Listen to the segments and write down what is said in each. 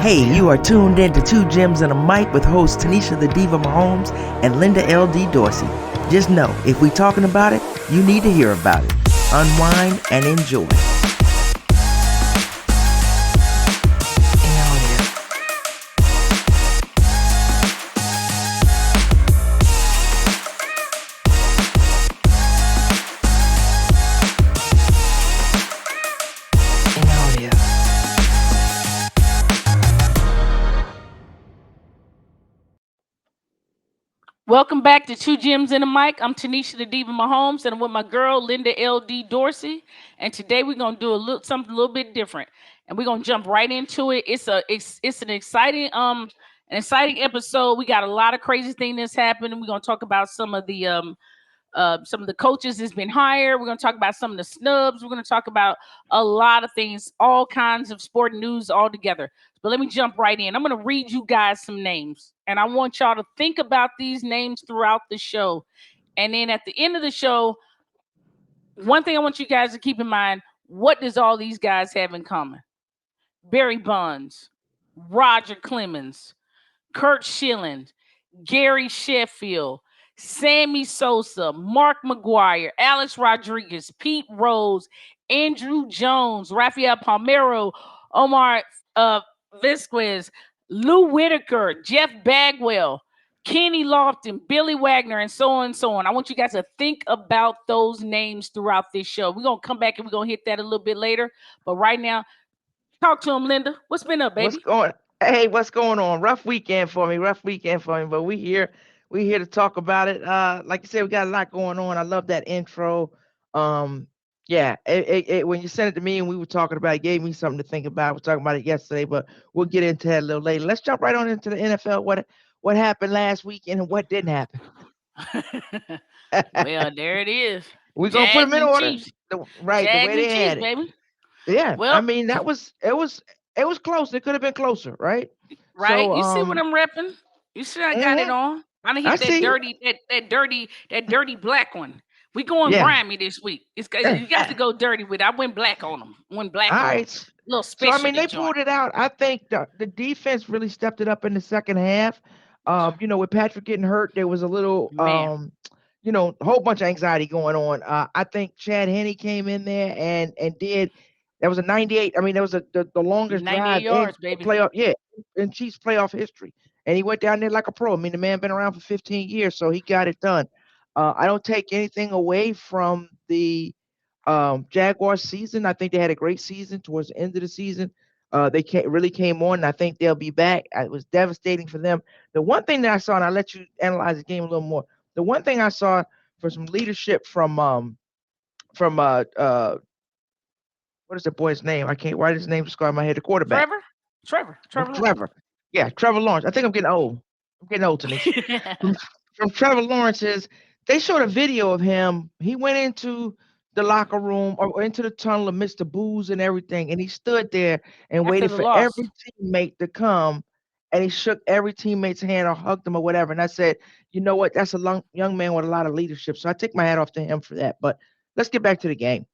Hey, you are tuned in to Two Gems and a Mic with hosts Tanisha the Diva Mahomes and Linda LD Dorsey. Just know, if we talking about it, you need to hear about it. Unwind and enjoy. Welcome back to Two Gems and a Mic. I'm Tanisha the Diva Mahomes, and I'm with my girl Linda LD Dorsey. And today we're gonna do something a little bit different, and we're gonna jump right into it. It's an exciting episode. We got a lot of crazy things that's happening. We're gonna talk about some of the coaches that's been hired. We're going to talk about some of the snubs. We're going to talk about a lot of things, all kinds of sport news all together. But let me jump right in. I'm going to read you guys some names, and I want y'all to think about these names throughout the show. And then at the end of the show, one thing I want you guys to keep in mind, what does all these guys have in common? Barry Bonds, Roger Clemens, Kurt Schilling, Gary Sheffield, Sammy Sosa, Mark McGuire, Alex Rodriguez, Pete Rose, Andrew Jones, Rafael Palmeiro, Omar Vizquez, Lou Whitaker, Jeff Bagwell, Kenny Lofton, Billy Wagner, and so on and so on. I want you guys to think about those names throughout this show. We're going to come back and we're going to hit that a little bit later. But right now, talk to him, Linda. What's been up, baby? What's going on? Rough weekend for me, but we here to talk about it. Like you said, we got a lot going on. I love that intro. When you sent it to me and we were talking about it, gave me something to think about. We were talking about it yesterday, but we'll get into that a little later. Let's jump right on into the NFL. What happened last weekend and what didn't happen? Well, there it is. We're gonna put them in order. Jags the way they had it. Baby. Yeah, well, I mean it was close. It could have been closer, right? Right. So, you see what I'm repping? You see I got it on. I done hit that dirty black one. We going grimy this week. You got to go dirty with it. I went black on them. Went black on them. Little special. So I mean, they pulled it out. I think the defense really stepped it up in the second half. With Patrick getting hurt, there was a little a whole bunch of anxiety going on. I think Chad Henne came in there and did. That was a 98. I mean, that was the longest 98 drive yards, in baby. playoff, in Chiefs playoff history. And he went down there like a pro. I mean, the man been around for 15 years, so he got it done. I don't take anything away from the Jaguars season. I think they had a great season towards the end of the season. They really came on, and I think they'll be back. It was devastating for them. The one thing that I saw, and I'll let you analyze the game a little more. The one thing I saw for some leadership from what is the boy's name? I can't write his name. Just go in my head. The quarterback. Trevor. Yeah, Trevor Lawrence. I think I'm getting old. Tanisha. from Trevor Lawrence's, they showed a video of him. He went into the locker room or into the tunnel amidst the booze and everything, and he stood there and waited for every teammate to come, and he shook every teammate's hand or hugged them or whatever. And I said, you know what? That's a young man with a lot of leadership. So I take my hat off to him for that. But let's get back to the game.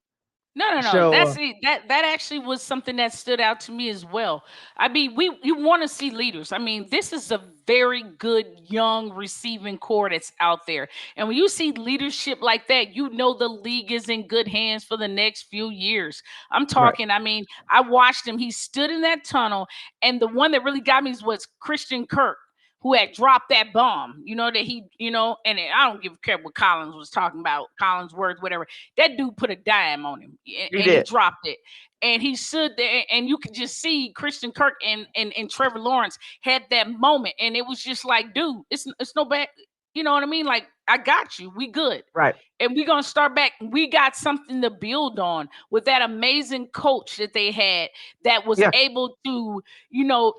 No. So, That's it. That actually was something that stood out to me as well. I mean, you want to see leaders. I mean, this is a very good young receiving core that's out there. And when you see leadership like that, you know the league is in good hands for the next few years. I'm talking, right. I mean, I watched him. He stood in that tunnel, and the one that really got me was Christian Kirk, who had dropped that bomb, that he, and I don't give a care what Collins was talking about, Collinsworth, whatever. That dude put a dime on him, and he dropped it. And he stood there, and you could just see Christian Kirk and Trevor Lawrence had that moment. And it was just like, dude, it's no bad. You know what I mean? Like, I got you. We good. Right. And we're going to start back. We got something to build on with that amazing coach that they had that was able to,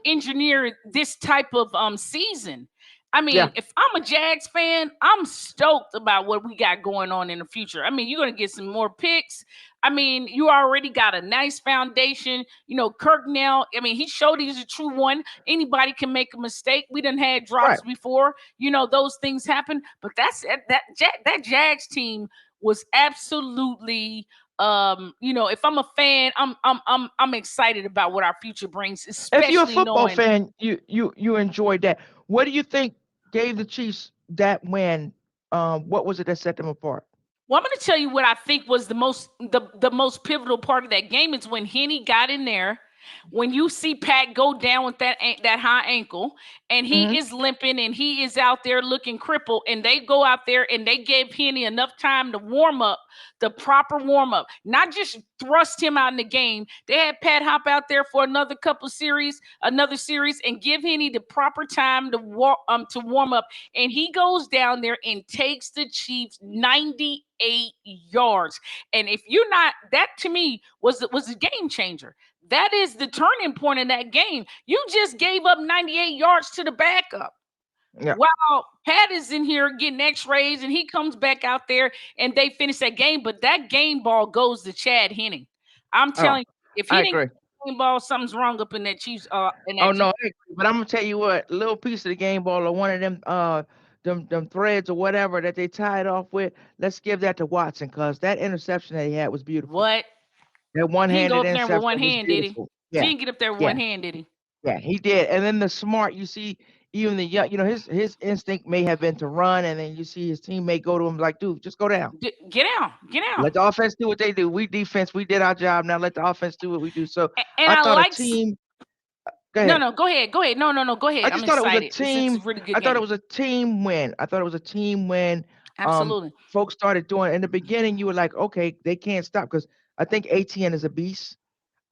engineer this type of season. I mean, if I'm a Jags fan, I'm stoked about what we got going on in the future. I mean, you're going to get some more picks. I mean, you already got a nice foundation. Kirk now, I mean, he showed he's a true one. Anybody can make a mistake. We done had drops before. Those things happen. But that Jags team was absolutely if I'm a fan, I'm excited about what our future brings, If you're a especially football knowing. fan, you enjoyed that. What do you think gave the Chiefs that win? What was it that set them apart? Well, I'm going to tell you what I think was the most pivotal part of that game is when Henny got in there. When you see Pat go down with that high ankle, and he Hmm. is limping, and he is out there looking crippled, and they go out there and they gave Henny enough time to warm up, the proper warm up, not just thrust him out in the game. They had Pat hop out there for another series, and give Henny the proper time to warm up, and he goes down there and takes the Chiefs 98 yards. And if you're not, that to me was a game changer. That is the turning point in that game. You just gave up 98 yards to the backup. Yeah. While Pat is in here getting x-rays and he comes back out there and they finish that game, but that game ball goes to Chad Henne. I'm Oh, telling you, if he I didn't agree. get the game ball, something's wrong up in that Chiefs Oh no, I agree. But I'm gonna tell you what, a little piece of the game ball or one of them them threads or whatever that they tied off with. Let's give that to Watson because that interception that he had was beautiful. what? That He didn't go one-handed up there with one interception was hand, did he? beautiful. He Yeah, didn't get up there with yeah, one hand, did he? yeah, he did. And then the smart, you see, even the young, his instinct may have been to run, and then you see his teammate go to him like, dude, just go down. Get out, get out. Let the offense do what they do. We defense, we did our job. Now let the offense do what we do. So And I I thought a like. team. Go No, ahead. no, go ahead, go ahead. No, no, no, go I ahead. I'm just thought it was a excited. It's a team. really good I thought it game. was a team win. I thought it was a team win. Absolutely. Folks started doing in the beginning. You were like, okay, they can't stop because I think ATN is a beast.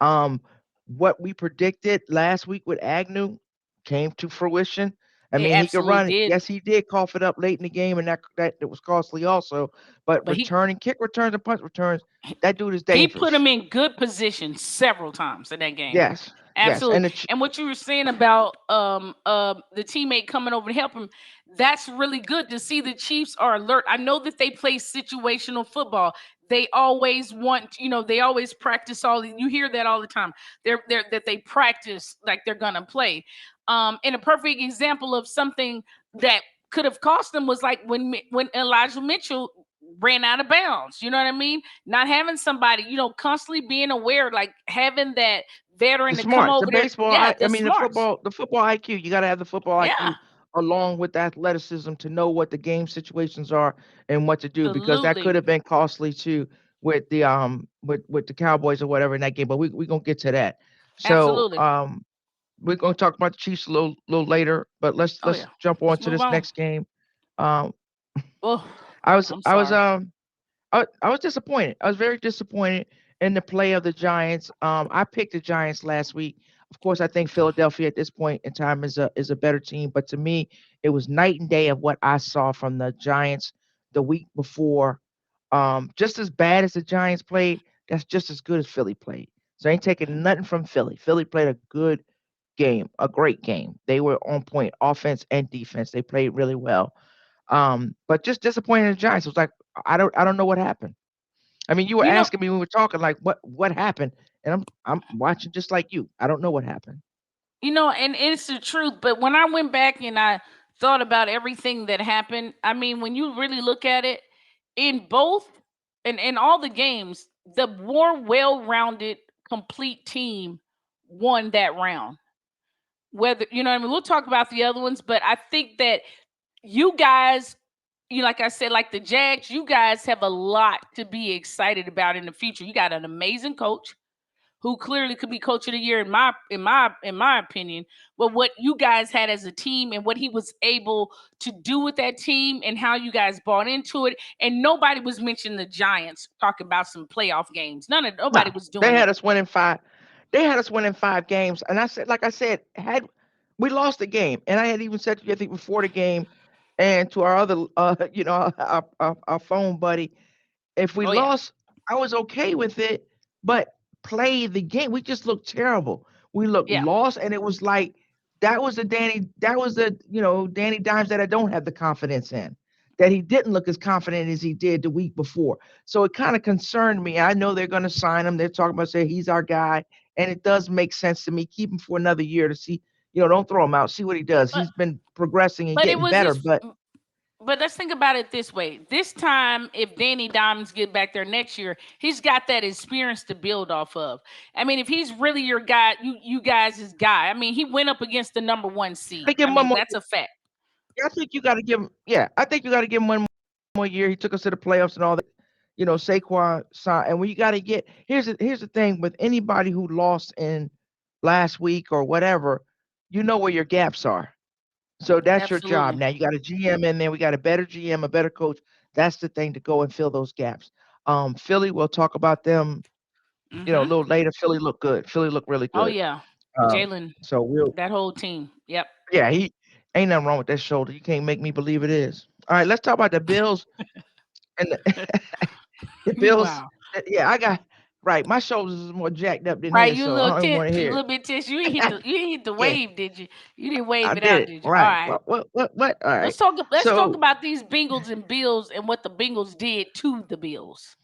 Um, what we predicted last week with Agnew came to fruition. I It mean, he could absolutely run. did. Yes, he did cough it up late in the game, and that it was costly also. But But he returning kick returns and punt returns, that dude is he put dangerous. him in good position several times in that game. Yes, yes, Absolutely. and And what you were saying about the teammate coming over to help him, that's really good to see the Chiefs are alert. I know that they play situational football. They always they always practice you hear that all the time. They're that they practice like they're gonna play. And a perfect example of something that could have cost them was like when Elijah Mitchell ran out of bounds. You know what I mean? Not having somebody, constantly being aware, like having that the veteran to come smarts, the over there. baseball. Yeah, I the mean, smarts. the football IQ. You got to have the football Yeah, IQ along with the athleticism to know what the game situations are and what to do because that could absolutely, have been costly too with the with the Cowboys or whatever in that game. But we gonna get to that. So absolutely. we're gonna talk about the Chiefs a little later. But Oh let's yeah, jump on let's to move this on. next game. Um, Oh, I'm I was sorry. I was disappointed. I was very disappointed in the play of the Giants. I picked the Giants last week. Of course, I think Philadelphia at this point in time is a better team, but to me, it was night and day of what I saw from the Giants the week before. Just as bad as the Giants played, that's just as good as Philly played. So I ain't taking nothing from Philly. Philly played a good game, a great game. They were on point, offense and defense. They played really well. But just disappointed in the Giants. It was like I don't know what happened. I mean, you were You know, asking me when we were talking, like what happened, and I'm watching just like you. I don't know what happened. and it's the truth. But when I went back and I thought about everything that happened, I mean, when you really look at it, in both and in all the games, the more well-rounded, complete team won that round. Whether I mean, we'll talk about the other ones, but I think that you guys, like I said, like the Jags, you guys have a lot to be excited about in the future. You got an amazing coach who clearly could be coach of the year in my opinion. But what you guys had as a team and what he was able to do with that team and how you guys bought into it, and nobody was mentioning the Giants talking about some playoff games. No, Nobody was they doing had that. us winning five. They had us winning 5 games, and I said, like I said, had we lost the game, and I had even said to you, I think before the game, and to our other, our phone buddy, if we Oh yeah, lost, I was okay with it, but play the game. We just looked terrible. We looked yeah. lost, and it was like that was the Danny Dimes that I don't have the confidence in. That he didn't look as confident as he did the week before. So it kind of concerned me. I know they're going to sign him. They're talking about saying he's our guy, and it does make sense to me. Keep him for another year to see. Don't throw him out. See what he does. But He's been progressing and but it getting was better, his but but let's think about it this way. This time, if Danny Dimes get back there next year, he's got that experience to build off of. I mean, if he's really your guy, you guys his guy. I mean, he went up against the number one I seed. give I him one mean, more. that's a fact. I think you got to give him. Yeah, I think you got to give him one more year. He took us to the playoffs and all that. Saquon, and when you got to get here's the thing with anybody who lost in last week or whatever, you know where your gaps are. So that's your job. Absolutely. Now you got a GM in there. We got a better GM, a better coach. That's the thing to go and fill those gaps. Philly, we'll talk about them, a Mm-hmm. little later. Philly looked good. Philly looked really Oh good. yeah, Uh, Jalen, so we'll that whole team. Yep. yeah, he ain't nothing wrong with that shoulder. You can't make me believe it is. All right, let's talk about the Bills and the Bills. Wow. Yeah, I got right. My shoulders is more jacked up than Right, his, you a so I little don't even want to tense, a hear little bit tense. You ain't hit the it. Yeah, wave, did you? You didn't I wave it did out, it. did you? All Right. right. What? All right. Let's talk So about these Bengals and Bills and what the Bengals did to the Bills.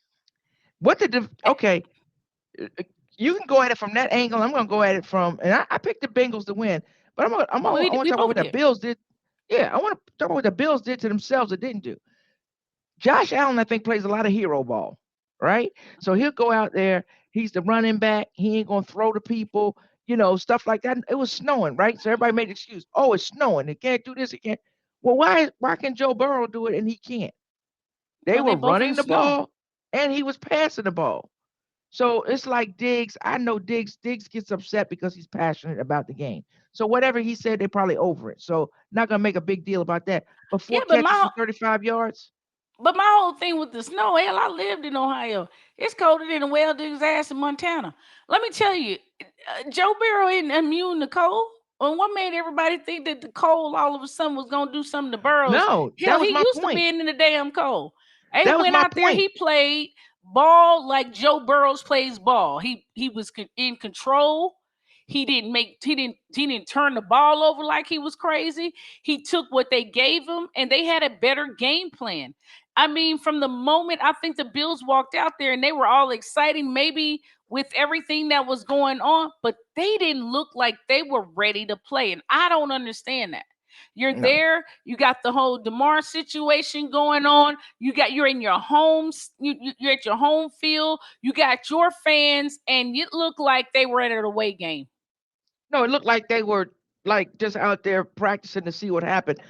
what did Eh, okay? uh, You can go at it from that angle. I'm gonna go at it from, and I picked the Bengals to win, but I want to we talk about both what the did. Bills did. Yeah, I want to talk about what the Bills did to themselves or didn't do. Josh Allen, I think, plays a lot of hero ball, right? So he'll go out there. He's the running back. He ain't gonna throw to people, stuff like that. It was snowing, right? So everybody made an excuse. Oh, it's snowing. He can't do this. He can't. Well, why can Joe Burrow do it and he can't? They Well, they were both in the running the snow. ball and he was passing the ball. So it's like Diggs. I know Diggs gets upset because he's passionate about the game. So whatever he said, they probably over it. So not gonna make a big deal about that. But Yeah, four catches for 35 yards. but my whole thing with the snow, hell, I lived in Ohio. It's colder than a well digger's ass in Montana. Let me tell you, Joe Burrow isn't immune to cold. And what made everybody think that the cold all of a sudden was gonna do something to Burrows? No, Hell, that was he my used to point. being in the damn cold. They That was went my out there, point. he played ball like Joe Burrows plays ball. He was in control. He didn't turn the ball over like he was crazy. He took what they gave him and they had a better game plan. I mean, from the moment I think the Bills walked out there and they were all exciting, maybe with everything that was going on, but they didn't look like they were ready to play. And I don't understand that. You're No, there, you got the whole DeMar situation going on. You're in your homes, you're at your home field, you got your fans, and it looked like they were at an away game. no, it looked like they were like just out there practicing to see what happened.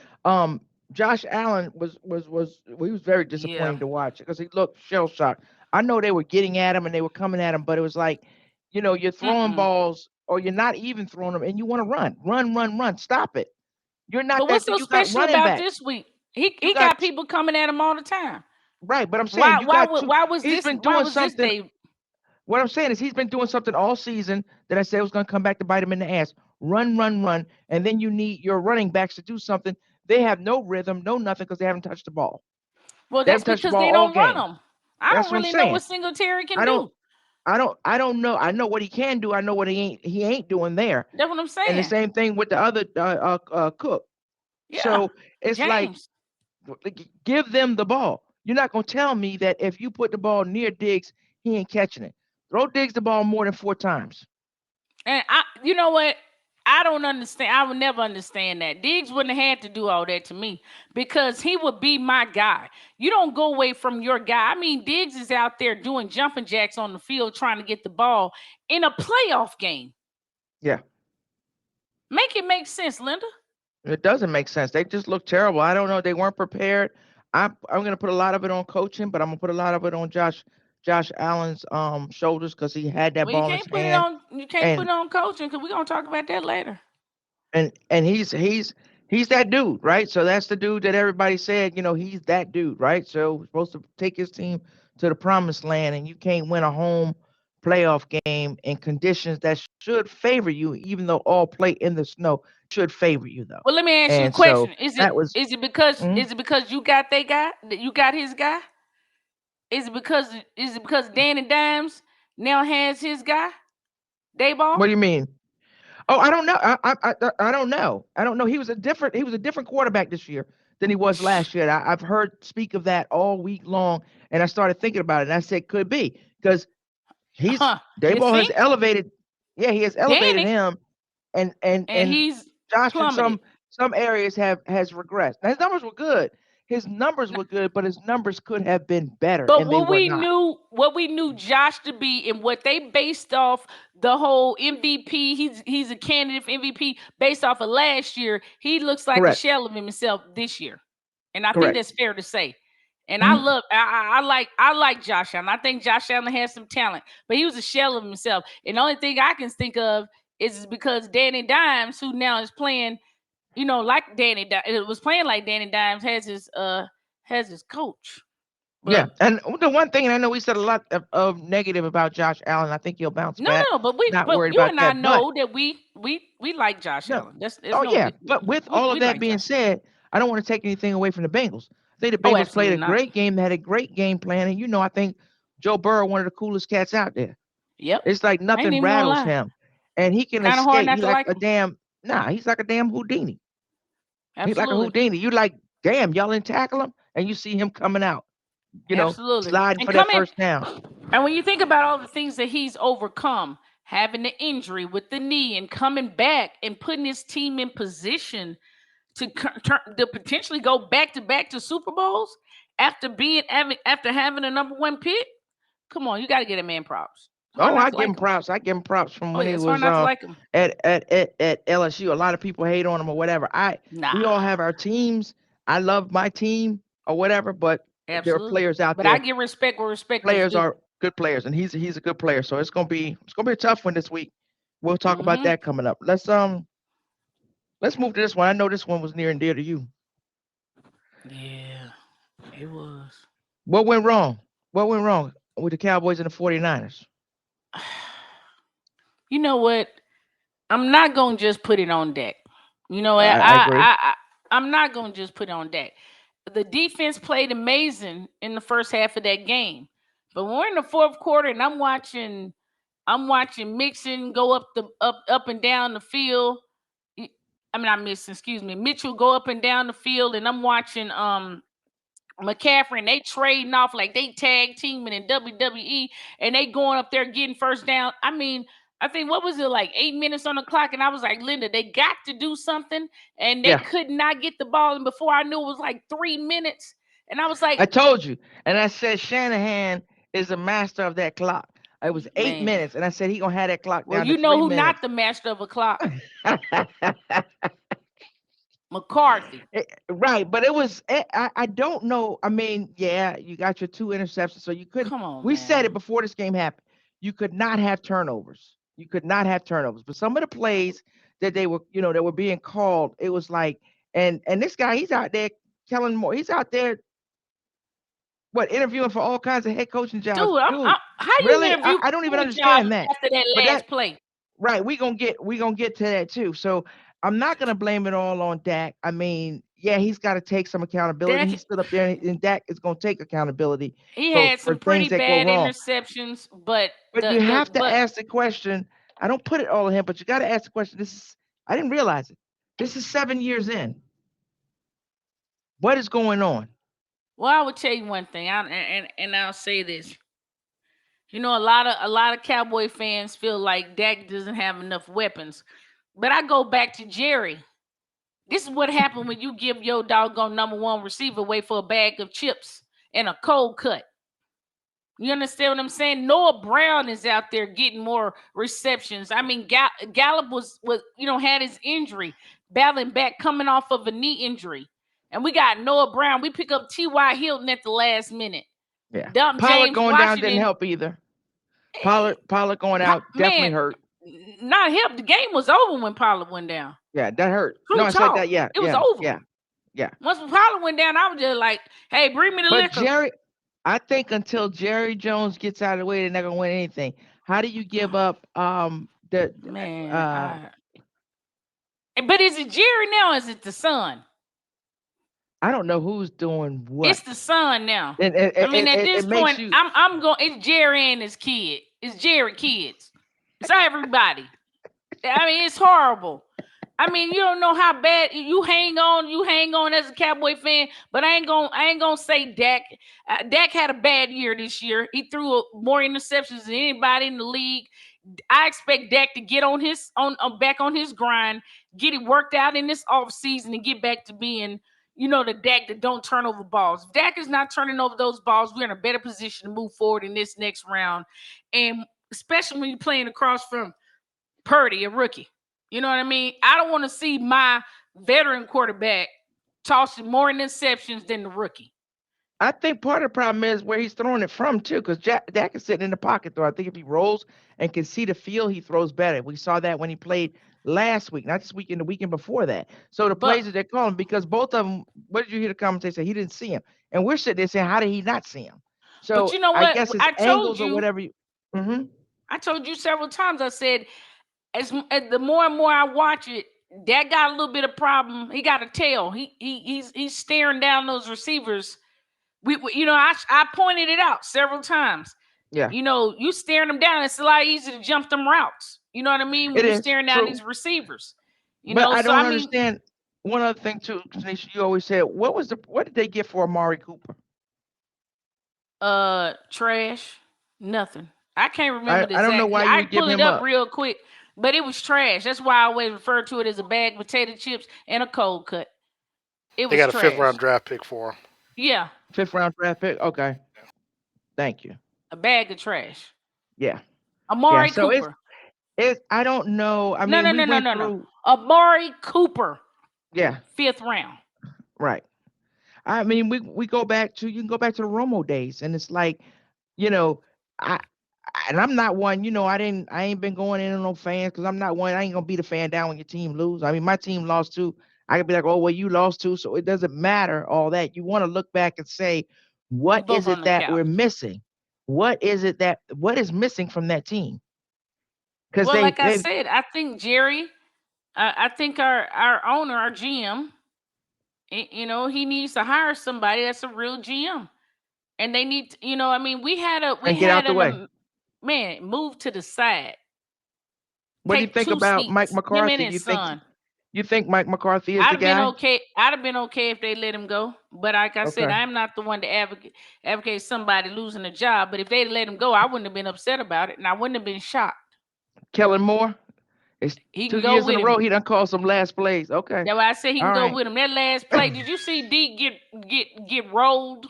Josh Allen he was very Yeah. disappointing to watch because he looked shell shocked. I know they were getting at him and they were coming at him, but it was like, you're throwing Mm-mm. balls or you're not even throwing them, and you want to run. Stop it. You're not But that what's good. so You got special running about backs. this week? He You he got got people coming at him all the time. right, but I'm saying you got two. Why was He's this been why doing was this something. day? What I'm saying is he's been doing something all season that I said was going to come back to bite him in the ass. Run, and then you need your running backs to do something. They have no rhythm, no nothing because they haven't touched the ball. Well, They that's haven't touched the because ball they all don't run game. them. I don't That's what I'm really know saying. what Singletary can I don't, do. I don't know. I know what he can do. I know what he ain't doing there. That's what I'm And the saying. same thing with the other Cook. Yeah, So it's like James. give them the ball. You're not gonna tell me that if you put the ball near Diggs, he ain't catching it. Throw Diggs the ball more than 4 times. And you know what? I don't understand. I would never understand that. Diggs wouldn't have had to do all that to me because he would be my guy. You don't go away from your guy. I mean, Diggs is out there doing jumping jacks on the field trying to get the ball in a playoff game. Yeah. Make it make sense, Linda. It doesn't make sense. They just look terrible. I don't know. They weren't prepared. I'm gonna put a lot of it on coaching, but I'm gonna put a lot of it on Josh Allen's shoulders because he had that Well, you ball in his can't put it hand, on. You can't put and it on coaching because we're gonna talk about that later. he's that dude, right? So that's the dude that everybody said, he's that dude, right? So he's supposed to take his team to the promised land, and you can't win a home playoff game in conditions that should favor you, even though all play in the snow should favor you though. Well, let me ask you a And so question. Is it that was. is it because Mhm. is it because you got they guy that you got his guy? Is it because Danny Dimes now has his guy? Dayball? What do you mean? Oh, I don't know. I don't know. I don't know. He was a different quarterback this year than he was last year. I've heard speak of that all week long, and I started thinking about it. And I said, could be because he's Huh. You Dayball has think? elevated. Yeah, he has elevated Danny him, and and and he's Josh in plummeted. some areas has regressed. Now his numbers were good. his numbers were good, but his numbers could have been better, But and they were not. what we knew Josh to be, and what they based off the whole MVP, he's a candidate for MVP based off of last year. He looks like a Correct. shell of himself this year, and I think Correct. that's fair to say. And Mhm. I like Josh Allen. I think Josh Allen has some talent, but he was a shell of himself. And the only thing I can think of is because Danny Dimes, who now is playing, like it was playing like Danny Dimes has his coach. Yeah, But and the one thing, and I know we said a lot of negative about Josh Allen. I think he'll bounce no, back. no, but Not worried you about and I that, but know that we like Josh no. Allen. There's Oh no yeah, but with all of we that like being Josh. said, I don't want to take anything away from the Bengals. I think the Oh, Bengals played absolutely a not. great game, had a great game plan, and I think Joe Burrow, one of the coolest cats out there. Yep, It's like I ain't nothing even gonna rattles lie. him, and he can Kind of hard escape. not He to like like a him. damn he's like a damn Houdini. He's like a Absolutely, Houdini. You like, damn, y'all didn't tackle him, and you see him coming out, absolutely, sliding and for that coming. first down. And when you think about all the things that he's overcome, having the injury with the knee and coming back and putting his team in position to potentially go back to Super Bowls after having a number one pick. Come on, you got to get a man props. Hard Oh, not I to give like him him. props. I give him props from Oh when yeah, he it's hard was not to like him. at LSU. A lot of people hate on him or whatever. We Nah, all have our teams. I love my team or whatever, but there are absolutely. players out But I there. give respect where respect is Players due. are good players, and he's a good player. So it's gonna be a tough one this week. We'll talk about Hmm. that coming up. Let's move to this one. I know this one was near and dear to you. Yeah, it was. What went wrong? What went wrong with the Cowboys and the 49ers? You know what? I'm not gonna just put it on deck. You know, I agree. I'm not gonna just put it on deck. The defense played amazing in the first half of that game, but when we're in the fourth quarter and I'm watching Mixon go up and down the field. I mean, I miss, excuse me, Mitchell go up and down the field, and I'm watching McCaffrey, and they trading off like they tag teaming in WWE, and they going up there getting first down. I mean, I think what was it, like 8 minutes on the clock, and I was like, Linda, they got to do something, and they Yeah, could not get the ball. And before I knew, it was like 3 minutes, and I was like, I told you, and I said Shanahan is a master of that clock. It was eight man, minutes, and I said he gonna have that clock well, down to you know three who not minutes. the master of a clock? McCarthy. Right, but it was. I don't know. I mean, yeah, you got your two interceptions, so you couldn't. Come on, We said man. it before this game happened. You could not have turnovers. You could not have turnovers. But some of the plays that that were being called, it was like, and this guy, he's out there telling more. He's out there interviewing for all kinds of head coaching jobs. Dude, Dude, how you really? interview I don't even for a job understand that. after that But last that play? right, we gonna get to that too. So I'm not gonna blame it all on Dak. I mean, yeah, he's got to take some accountability. Dak, He stood up there, and Dak is gonna take accountability he for had some things pretty that go bad wrong. interceptions, but But you have to ask the question. I don't put it all on him, but you got to ask the question. I didn't realize it. This is 7 years in. What is going on? well, I would tell you one thing, and I'll say this. You know, a lot of Cowboy fans feel like Dak doesn't have enough weapons, but I go back to Jerry. This is what happened when you give your doggone number one receiver away for a bag of chips and a cold cut. You understand what I'm saying? Noah Brown is out there getting more receptions. I mean, Gallup was had his injury, battling back, coming off of a knee injury, and we got Noah Brown. We pick up T.Y. Hilton at the last minute. Yeah, Dump Pollard James going down didn't Washington. help either. eh, Pollard going out definitely Man, hurt. not help. The game was over when Pollard went down. Yeah, that hurt. No, True I said talk. that. Yeah, It was yeah, over. yeah, yeah. Once Pollard went down, I was just like, "Hey, bring me the But liquor." Jerry, I think until Jerry Jones gets out of the way, they're not gonna win anything. How do you give up the Man, uh but is it Jerry now? Or is it the son? I don't know who's doing what. It's the son now. And it I mean, it, at it, this it makes point, you I'm going. It's Jerry and his kid. It's Jerry kids. It's everybody. I mean, it's horrible. I mean, you don't know how bad you hang on. You hang on as a Cowboy fan, but I ain't gonna say Dak. Dak had a bad year this year. He threw more interceptions than anybody in the league. I expect Dak to get on his back on his grind, get it worked out in this off season, and get back to being, the Dak that don't turn over balls. If Dak is not turning over those balls, we're in a better position to move forward in this next round. And especially when you're playing across from Purdy, a rookie. You know what I mean? I don't want to see my veteran quarterback tossing more interceptions than the rookie. I think part of the problem is where he's throwing it from too, because Dak is sitting in the pocket though. I think if he rolls and can see the field, he throws better. We saw that when he played last week, not this weekend, the weekend before that. So the But plays that they're calling, because both of them, what did you hear the commentator say? He didn't see him, and we're sitting there saying, how did he not see him? but So you know I what? guess it's I told angles or you. whatever. Mm-hmm. I told you several times. I said as the more and more I watch it, Dak got a little bit of problem. He got a tail. He's staring down those receivers. I pointed it out several times. Yeah, You staring them down. It's a lot easier to jump them routes. You know what I mean? When it you is staring down true, these receivers. but I So don't I mean, understand one other thing too, Kanisha. You always said, what did they get for Amari Cooper? trash, nothing. I can't remember I the I don't know exact. why you I would give pull it him up up. real quick, but it was trash. That's why I always refer to it as a bag of potato chips and a cold cut. It They was got a fifth trash. round draft pick for him. Yeah, 5th round draft pick. Okay, thank you. a bag of trash. Yeah, yeah. Amari So it's Cooper. it's I don't know. I No, mean, no, we no, no, went no, no. through. Amari Cooper, Yeah, fifth round. right. I mean, we go back to you can go back to the Romo days, and it's like, you know, I and I'm not one. I ain't been going in on no fans because I'm not one. I ain't gonna be the fan down when your team lose. I mean, my team lost too. I could be like, oh well, you lost too, so it doesn't matter. All that you want to look back and say, We what both is on it the that we're couch. missing? What is missing from that team? Because Well, like I they said, I think Jerry. I think our owner, our GM, he needs to hire somebody that's a real GM, and they need. I mean, we and get had out the way. man move to the side, What do you take think two about Mike seats. Him and McCarthy? his son. You think Mike McCarthy is I'd the have been guy? okay. I'd have been okay if they let him go. But like I said, Okay. I'm not the one to advocate somebody losing a job. But if they'd let him go, I wouldn't have been upset about it, and I wouldn't have been shocked. Kellen Moore. It's He two can go years in with a row him. he done called some last plays. Okay. That's why I said he All can go right. with him. That last play, did you see D get rolled?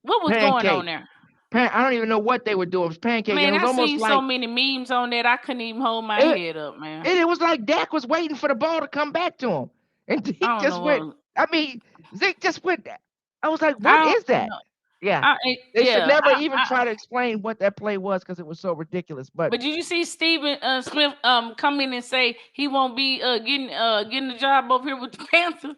What was going on Pancake. there? I don't even know what they were doing. It was pancake, and it Man, was I almost seen so like many memes on that I couldn't even hold my it. head up, man. It was like Dak was waiting for the ball to come back to him, and Zeke I don't just know went. what I mean, Zeke just went. I was like, I what don't is that? know. Yeah. They should Yeah, never even try to explain what that play was because it was so ridiculous. But but did you see Steven Smith come in and say he won't be getting the job over here with the Panthers?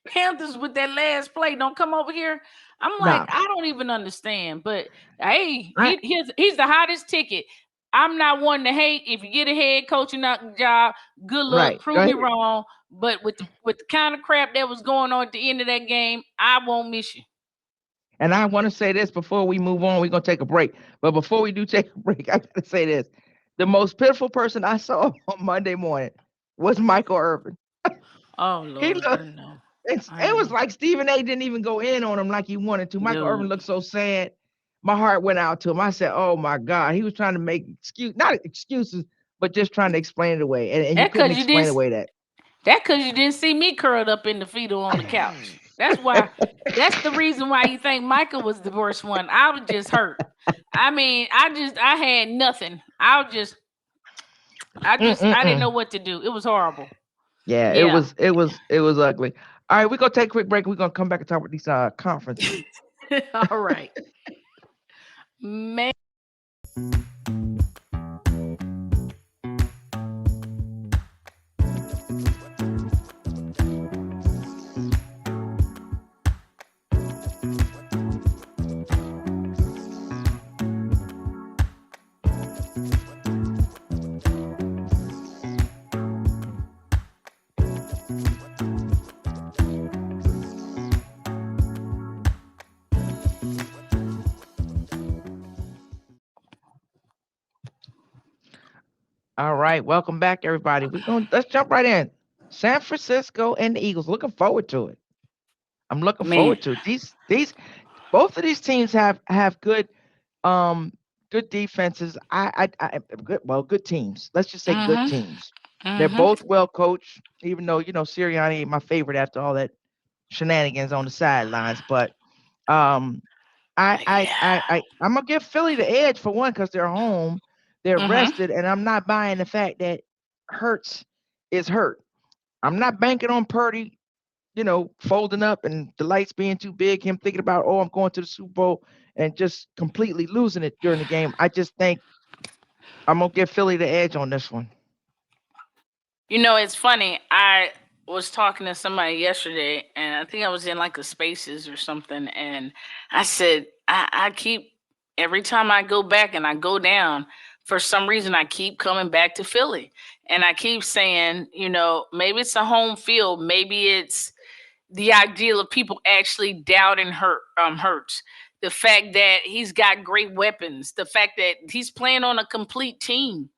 Panthers with that last play, don't come over here. I'm like, nah, I don't even understand. But hey, I, he's the hottest ticket. I'm not one to hate. If you get a head coaching out job, good luck. right. Go Prove me ahead. wrong. But with the kind of crap that was going on at the end of that game, I won't miss you. And I want to say this before we move on. We're gonna take a break, but before we do take a break, I gotta say this: the most pitiful person I saw on Monday morning was Michael Irvin. Oh He Lord, I looked. know. I It was know. like Stephen A. didn't even go in on him like he wanted to. Michael Irvin Dude. looked so sad. My heart went out to him. I said, "Oh my God!" He was trying to make not excuses, but just trying to explain it away, and he That couldn't cause you explain didn't away that. That cause you didn't see me curled up in the fetal on the couch. That's why. That's the reason why you think Michael was the worst one. I was just hurt. I mean, I had nothing. I didn't know Mm-mm-mm. what to do. It was horrible. Yeah, it Yeah. was it was it was ugly. All right, we're gonna take a quick break. We're gonna come back and talk about these conferences. All right. Man. All right, welcome back, everybody. Let's jump right in. San Francisco and the Eagles. Looking forward to it. I'm looking Man. forward to it. These both of these teams have um good defenses. Good teams. Let's just say good Mm-hmm. teams. They're Mm-hmm. both well coached, even though Sirianni ain't my favorite after all that shenanigans on the sidelines. But um, I'm gonna give Philly the edge for one because they're home, they're Mm-hmm. rested, and I'm not buying the fact that Hurts is hurt. I'm not banking on Purdy, folding up and the lights being too big, him thinking about, oh, I'm going to the Super Bowl and just completely losing it during the game. I just think I'm gonna give Philly the edge on this one. It's funny. I was talking to somebody yesterday, and I think I was in like a Spaces or something, and I said, I keep every time I go back and I go down, for some reason I keep coming back to Philly, and I keep saying, maybe it's a home field, maybe it's the ideal of people actually doubting Hurts. The fact that he's got great weapons, the fact that he's playing on a complete team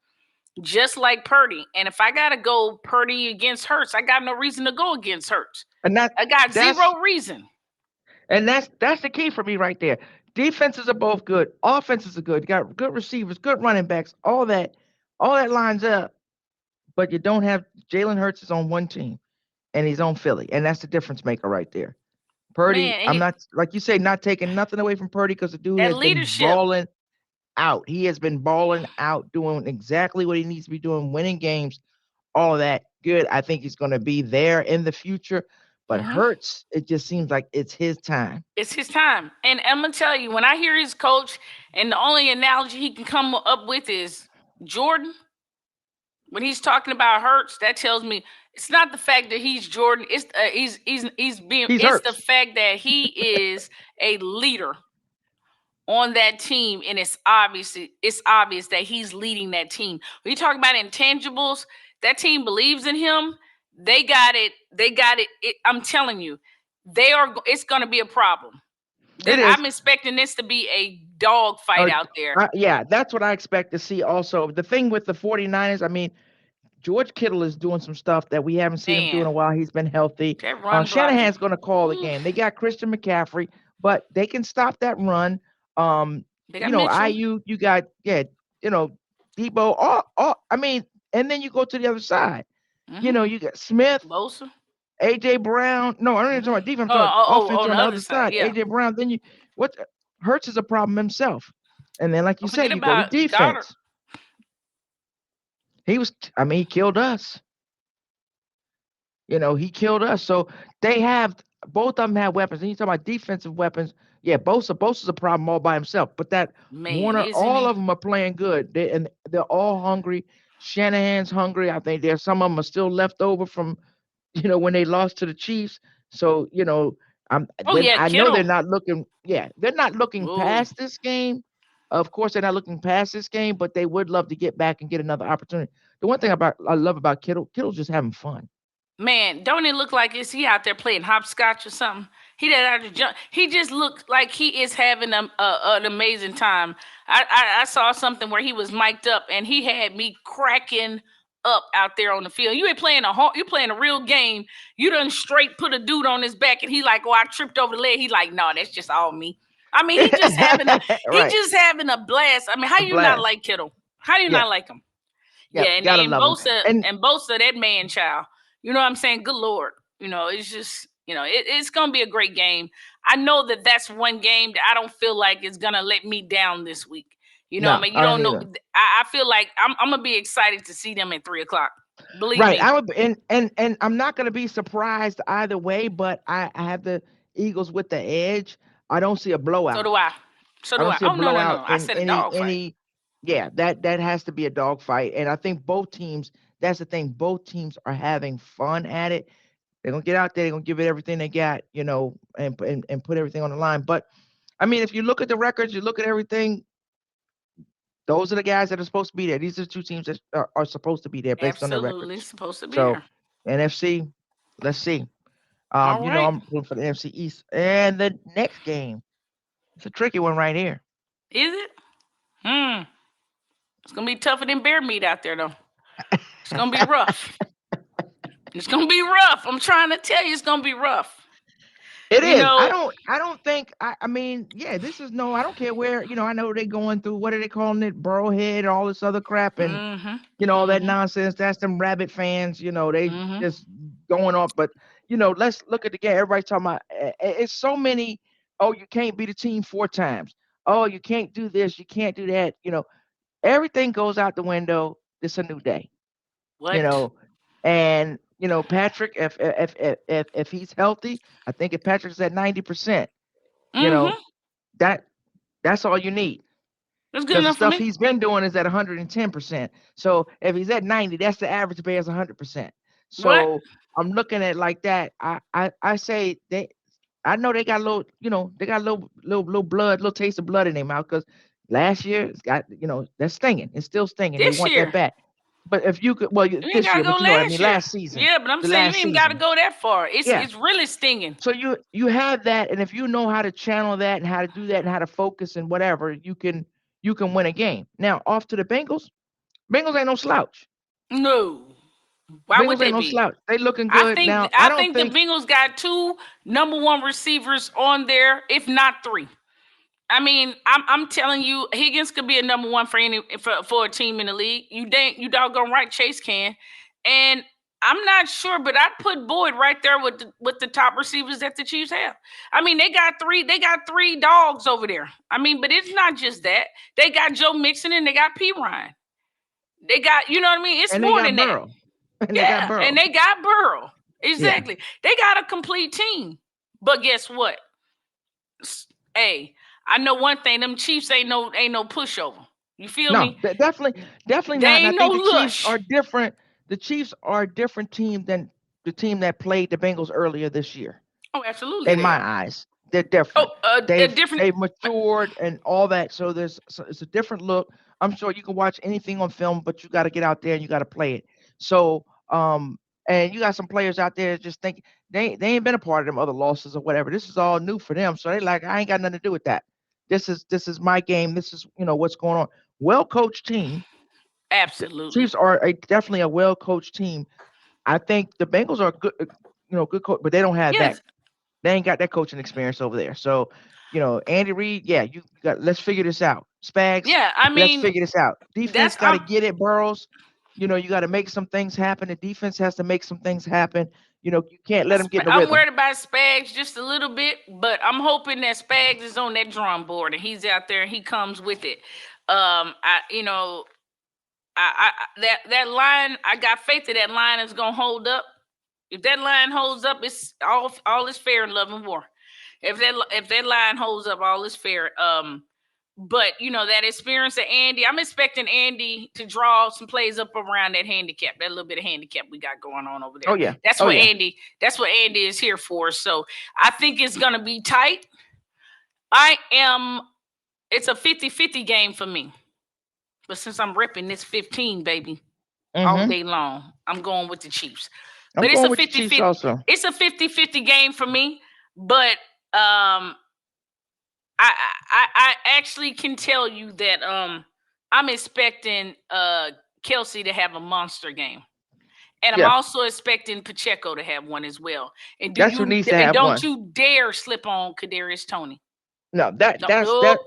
just like Purdy. And if I gotta go Purdy against Hurts, I got no reason to go against Hurts. And I got that's zero reason. that's the key for me right there. Defenses are both good. Offenses are good. You got good receivers, good running backs, all that lines up. But you don't have Jalen Hurts is on one team and he's on Philly. And that's the difference maker right there. Purdy, Man, I'm not like you say, not taking nothing away from Purdy because the dude that has been leadership. balling out. He has been balling out, doing exactly what he needs to be doing, winning games, all of that. Good. I think he's going to be there in the future. But Hmm. Hurts, it just seems like it's his time. It's his time. And I'm gonna tell you, when I hear his coach, and the only analogy he can come up with is Jordan. When he's talking about Hurts, that tells me it's not the fact that he's Jordan. It's he's being. He's It's the Hurts. fact that he is a leader on that team, and it's obvious that he's leading that team. When you talk about intangibles, that team believes in him. They got it. I'm telling you, they are. It's going to be a problem. It is. I'm expecting this to be a dog fight Uh, out there. yeah, that's what I expect to see also. The thing with the 49ers, I mean, George Kittle is doing some stuff that we haven't seen him do in Man, a while. He's been healthy. that run blocking. Shanahan's going to call the Oof. game. They got Christian McCaffrey, but they can stop that run. They got Mitchell. You got you know, Debo. I mean, and then you go to the other side. Mm-hmm. You got Smith, Bosa. AJ Brown. No, I don't even talk Mm-hmm. about defense. I'm talking Oh, offense on on the the other other side, side. yeah. AJ Brown. Then what? Hurts is a problem himself. And then, like you Don't say, forget you go to about Goddard. defense. He killed us. He killed us. So they have both of them have weapons. And you talk about defensive weapons. Yeah, Bosa's a problem all by himself. But that Man, Warner, isn't all he? of them are playing good. They're all hungry. Shanahan's hungry. I think there's some of them are still left over from when they lost to the Chiefs. So Oh yeah, I know they're Kittle. not looking. Yeah, they're not looking Ooh, past this game. Of course, they're not looking past this game, but they would love to get back and get another opportunity. The one thing I love about Kittle's just having fun. man, don't it look like is he out there playing hopscotch or something? He did out to jump. He just looked like he is having an amazing time. I saw something where he was mic'd up and he had me cracking up out there on the field. You ain't playing you playing a real game. You done straight put a dude on his back and he like, oh, I tripped over the leg. He like, no, that's just all me. I mean, he Right, just having a blast. I mean, how a you not blast. like Kittle? How do you Yeah, not like him? yeah, Yeah, gotta and love him. Bosa, that man child. You know what I'm saying? Good lord. It's just it's gonna be a great game. I know that that's one game that I don't feel like is gonna let me down this week. I No, mean, you I don't don't know. either. I feel like I'm gonna be excited to see them at 3 o'clock. Believe Right, me. I would, and I'm not gonna be surprised either way. But I have the Eagles with the edge. I don't see a So blowout. do I. So I do don't I. see a Oh no, no, blowout no. I in said a any dog fight. any. Yeah, that has to be a dogfight, and I think both teams. That's the thing. Both teams are having fun at it. They're gonna get out there. They're gonna give it everything they got, and put everything on the line. But I mean, if you look at the records, you look at everything. Those are the guys that are supposed to be there. These are the two teams that are supposed to be there based on their Absolutely records. supposed to be So there. NFC, let's see. All right. I'm rooting for the NFC East. And the next game, it's a tricky one right here. Is it? Hmm. It's gonna be tougher than bear meat out there though. It's gonna be rough. It's gonna be rough. I'm trying to tell you, it's gonna be rough. It You is. know, I don't think I mean, yeah, this is no, I don't care where, I know they're going through what are they calling it, Burrowhead, all this other crap and mhm, all that mhm, nonsense. That's them rabbit fans, they mhm. just going on. But let's look at the game. Everybody's talking about it's so many. Oh, you can't beat a team 4 times. Oh, you can't do this. You can't do that. Everything goes out the window. It's a new day. You What? know, and Patrick, if he's healthy, I think if Patrick's at 90%, you know Mm-hmm. that that's all you need. That's good Because the enough for stuff me. he's been doing is at 110%. So if he's at 90, that's the average bear is 100%. What? So I'm looking at it like that. I say I know they got a little, they got a little blood, little taste of blood in their mouth because last year it's got, that's stinging. It's still stinging. They This want that year. back. But if you could, well, You ain't this gotta year, go but you know what I last mean, year. last season, Yeah, but I'm the saying you last ain't gotta season, go that far. It's yeah. it's really stinging. So you have that, and if you know how to channel that and how to do that and how to focus and whatever, you can win a game. Now off to the Bengals. Bengals ain't no slouch. No. Why would Bengals they ain't no be? slouch. They looking I good think now. I I don't think the think, Bengals got two number one receivers on there, if not three. I mean, I'm telling you, Higgins could be a number one for any for a team in the league. You doggone right, Chase can. And I'm not sure, but I'd put Boyd right there with the top receivers that the Chiefs have. I mean, they got three dogs over there. I mean, but it's not just that. They got Joe Mixon and they got P Ryan. They got, you know what I mean? It's and they more got than that. Burrow, and they got Yeah, and Burrow. they got Burrow. Yeah. Exactly. They got a complete team. But guess what? Hey, I know one thing. Them Chiefs ain't no pushover. You feel No, me? definitely They not. And I ain't no think the Chiefs lush. are different. The Chiefs are a different team than the team that played the Bengals earlier this year. Oh, absolutely In they my are. eyes, they're Oh, different. a They've different. they've matured and all that. So it's a different look. I'm sure you can watch anything on film, but you got to get out there and you got to play it. So and you got some players out there that just think they ain't been a part of them other losses or whatever. This is all new for them. So they like, I ain't got nothing to do with that. This is my game. This is what's going on. Well coached team. The Absolutely. Chiefs are definitely a well coached team. I think the Bengals are good, good coach, but they don't have that. Yes. They ain't got that coaching experience over there. So, Andy Reid, yeah, you got. Let's figure this out. Spags, Yeah. I let's mean, figure this out. Defense that's got to get it. Burrows, you got to make some things happen. The defense has to make some things happen. You can't let them get in the I'm rhythm. worried about Spags just a little bit, but I'm hoping that Spags is on that drum board and he's out there and he comes with it. I you know that line, I got faith that line is gonna hold up. If that line holds up, it's all is fair in love and war. If that line holds up, all is fair. But that experience of Andy, I'm expecting Andy to draw some plays up around that handicap, that little bit of handicap we got going on over Oh there. yeah. That's Oh what yeah. Andy. That's what Andy is here for. So I think it's gonna be tight. I am. It's a 50-50 game for me. But since I'm ripping this 15, baby, all Mm-hmm. day long, I'm going with the Chiefs. I'm But it's going a with the Chiefs 50-50. also. It's a 50-50 game for me. But I actually can tell you that I'm expecting Kelsey to have a monster game. And I'm Yeah, also expecting Pacheco to have one as well. And that's who needs to have don't one. you dare slip on Kadarius Toney. No, that No, that's nope.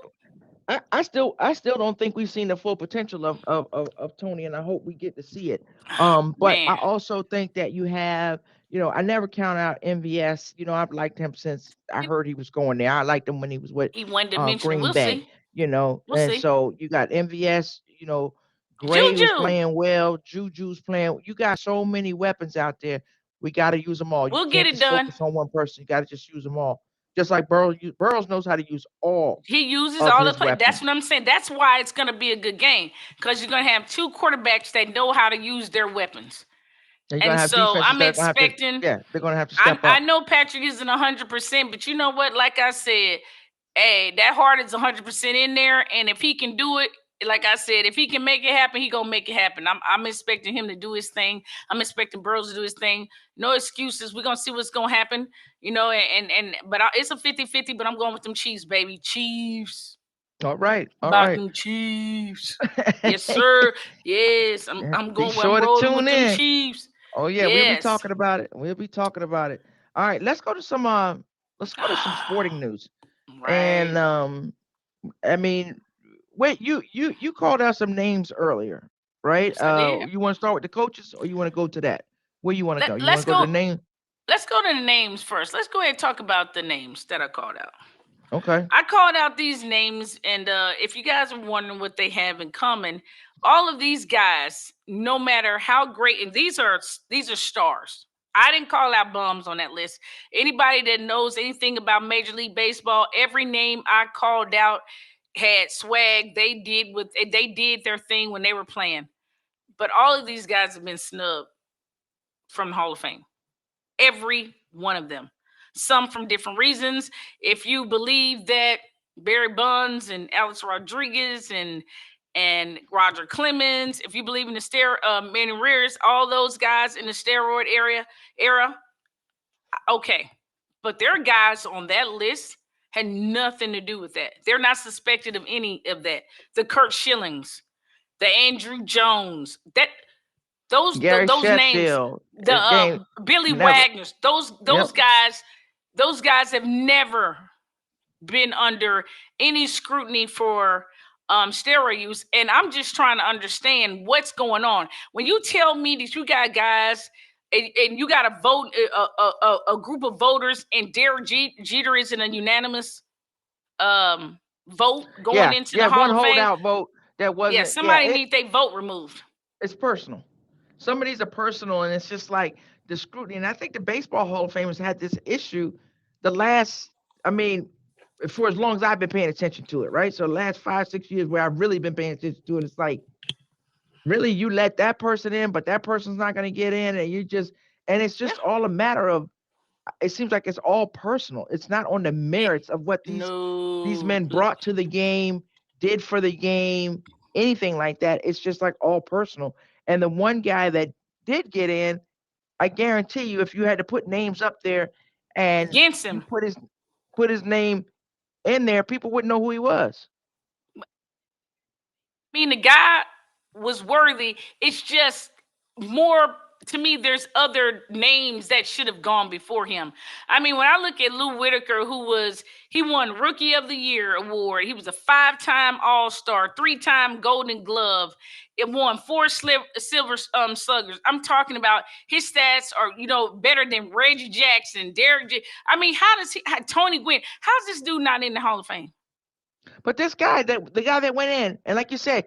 that. I still don't think we've seen the full potential of Tony, and I hope we get to see it. But I Man, also think that you have, I never count out MVS. I've liked him since I he, heard he was going there. I liked him when he was with he one dimensional. Green We'll Bay, see. We'll and see. so you got MVS, Gray was Juju. playing well, Juju's playing. You got so many weapons out there. We got to use them all. You We'll get can't it just done. focus on one person. You got to just use them all. Just like Burrows knows how to use all He uses of all the his play. That's what weapons. I'm saying. That's why it's going to be a good game because you're going to have two quarterbacks that know how to use their weapons. And you're gonna And have so defenses I'm that are gonna have to, expecting. yeah, they're gonna have to I step I up. know Patrick isn't 100%, but you know what? Like I said, hey, that heart is 100% in there, and if he can do it, like I said, if he can make it happen, he gonna make it happen. I'm expecting him to do his thing. I'm expecting Burrows to do his thing. No excuses. We're gonna see what's gonna happen. But it's a 50-50, but I'm going with them Chiefs, baby. Chiefs. All right, all About right. them Chiefs. Yes, sir. Yes, I'm Yeah, I'm be going. I'm sure to rolling with tune them in. Chiefs. Oh yeah, we'll be Yes. talking about it. We'll be talking about it. All right, let's go to some sporting news. And Right. I mean, wait, you called out some names earlier, right? Yes, I did. You want to start with the coaches or you want to go to that? Where you want to Let, go? You want let's to go to go. the name? let's go to the names first. Let's go ahead and talk about the names that I called out. Okay. I called out these names, and if you guys are wondering what they have in common, all of these guys, no matter how great, and these are stars. I didn't call out bums on that list. Anybody that knows anything about Major League Baseball, every name I called out had swag. They did their thing when they were playing. But all of these guys have been snubbed from the Hall of Fame. Every one of them. Some from different reasons. If you believe that Barry Bonds and Alex Rodriguez and Roger Clemens, if you believe in the Manny Ramirez, all those guys in the steroid era, okay. But their guys on that list had nothing to do with that. They're not suspected of any of that. The Kurt Schillings, the Andrew Jones, Gary those names, Sheffield. the Game Billy never. Wagners, those Yep. those guys have never been under any scrutiny for steroid use. And I'm just trying to understand what's going on. When you tell me that you got guys and you got a vote, a group of voters, and Derek Jeter is in a unanimous vote going into the One Hall of Fame. holdout vote that Yeah, wasn't. somebody need their vote removed. It's personal. Some of these are personal, and it's just like the scrutiny. And I think the Baseball Hall of Fame has had this issue the last, I mean, for as long as I've been paying attention to it, right? So the last 5, 6 years where I've really been paying attention to it, it's like, really, you let that person in, but that person's not going to get in, and it's just all a matter of. It seems like it's all personal. It's not on the merits of what these men brought to the game, did for the game, anything like that. It's just like all personal. And the one guy that did get in, I guarantee you, if you had to put names up there and Against you him. put his name in there, people wouldn't know who he was. I mean, the guy was worthy. It's just more to me. There's other names that should have gone before him. I mean, when I look at Lou Whitaker, he won Rookie of the Year award. He was a 5-time All-Star, 3-time Golden Glove. It won 4 Silver Sluggers. I'm talking about his stats are better than Reggie Jackson, I mean, Tony Gwynn? How's this dude not in the Hall of Fame? But the guy that went in, and like you said,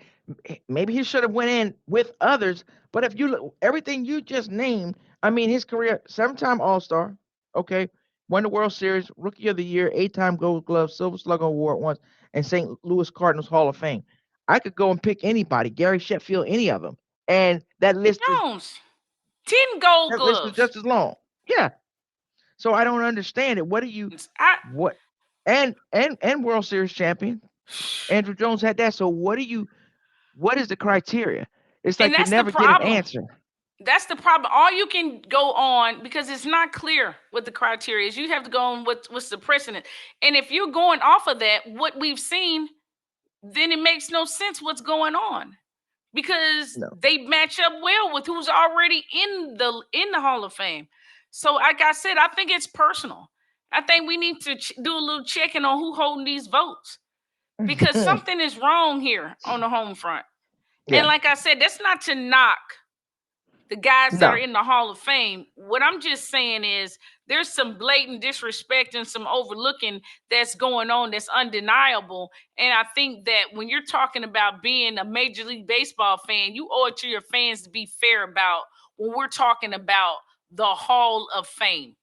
maybe he should have went in with others. But if you look, everything you just named, I mean, his career, 7-time All-Star, okay, won the World Series, Rookie of the Year, 8-time Gold Glove, Silver Slugger Award once, and St. Louis Cardinals Hall of Fame. I could go and pick anybody, Gary Sheffield, any of them, and that list Jones, 10 Gold is Gloves. just as long. Yeah. So I don't understand it. What do you what and World Series champion Andrew Jones had that. So what is the criteria? It's like you never get an answer. That's the problem. All you can go on, because it's not clear what the criteria is. You have to go on what's the precedent. And if you're going off of that, what we've seen, then it makes no sense what's going on. Because they match up well with who's already in the Hall of Fame. So like I said, I think it's personal. I think we need to do a little checking on who holding these votes, because something is wrong here on the home front. And like I said, that's not to knock the guys that are in the Hall of Fame. What I'm just saying is there's some blatant disrespect and some overlooking that's going on that's undeniable. And I think that when you're talking about being a Major League Baseball fan, you owe it to your fans to be fair about when we're talking about the Hall of Fame.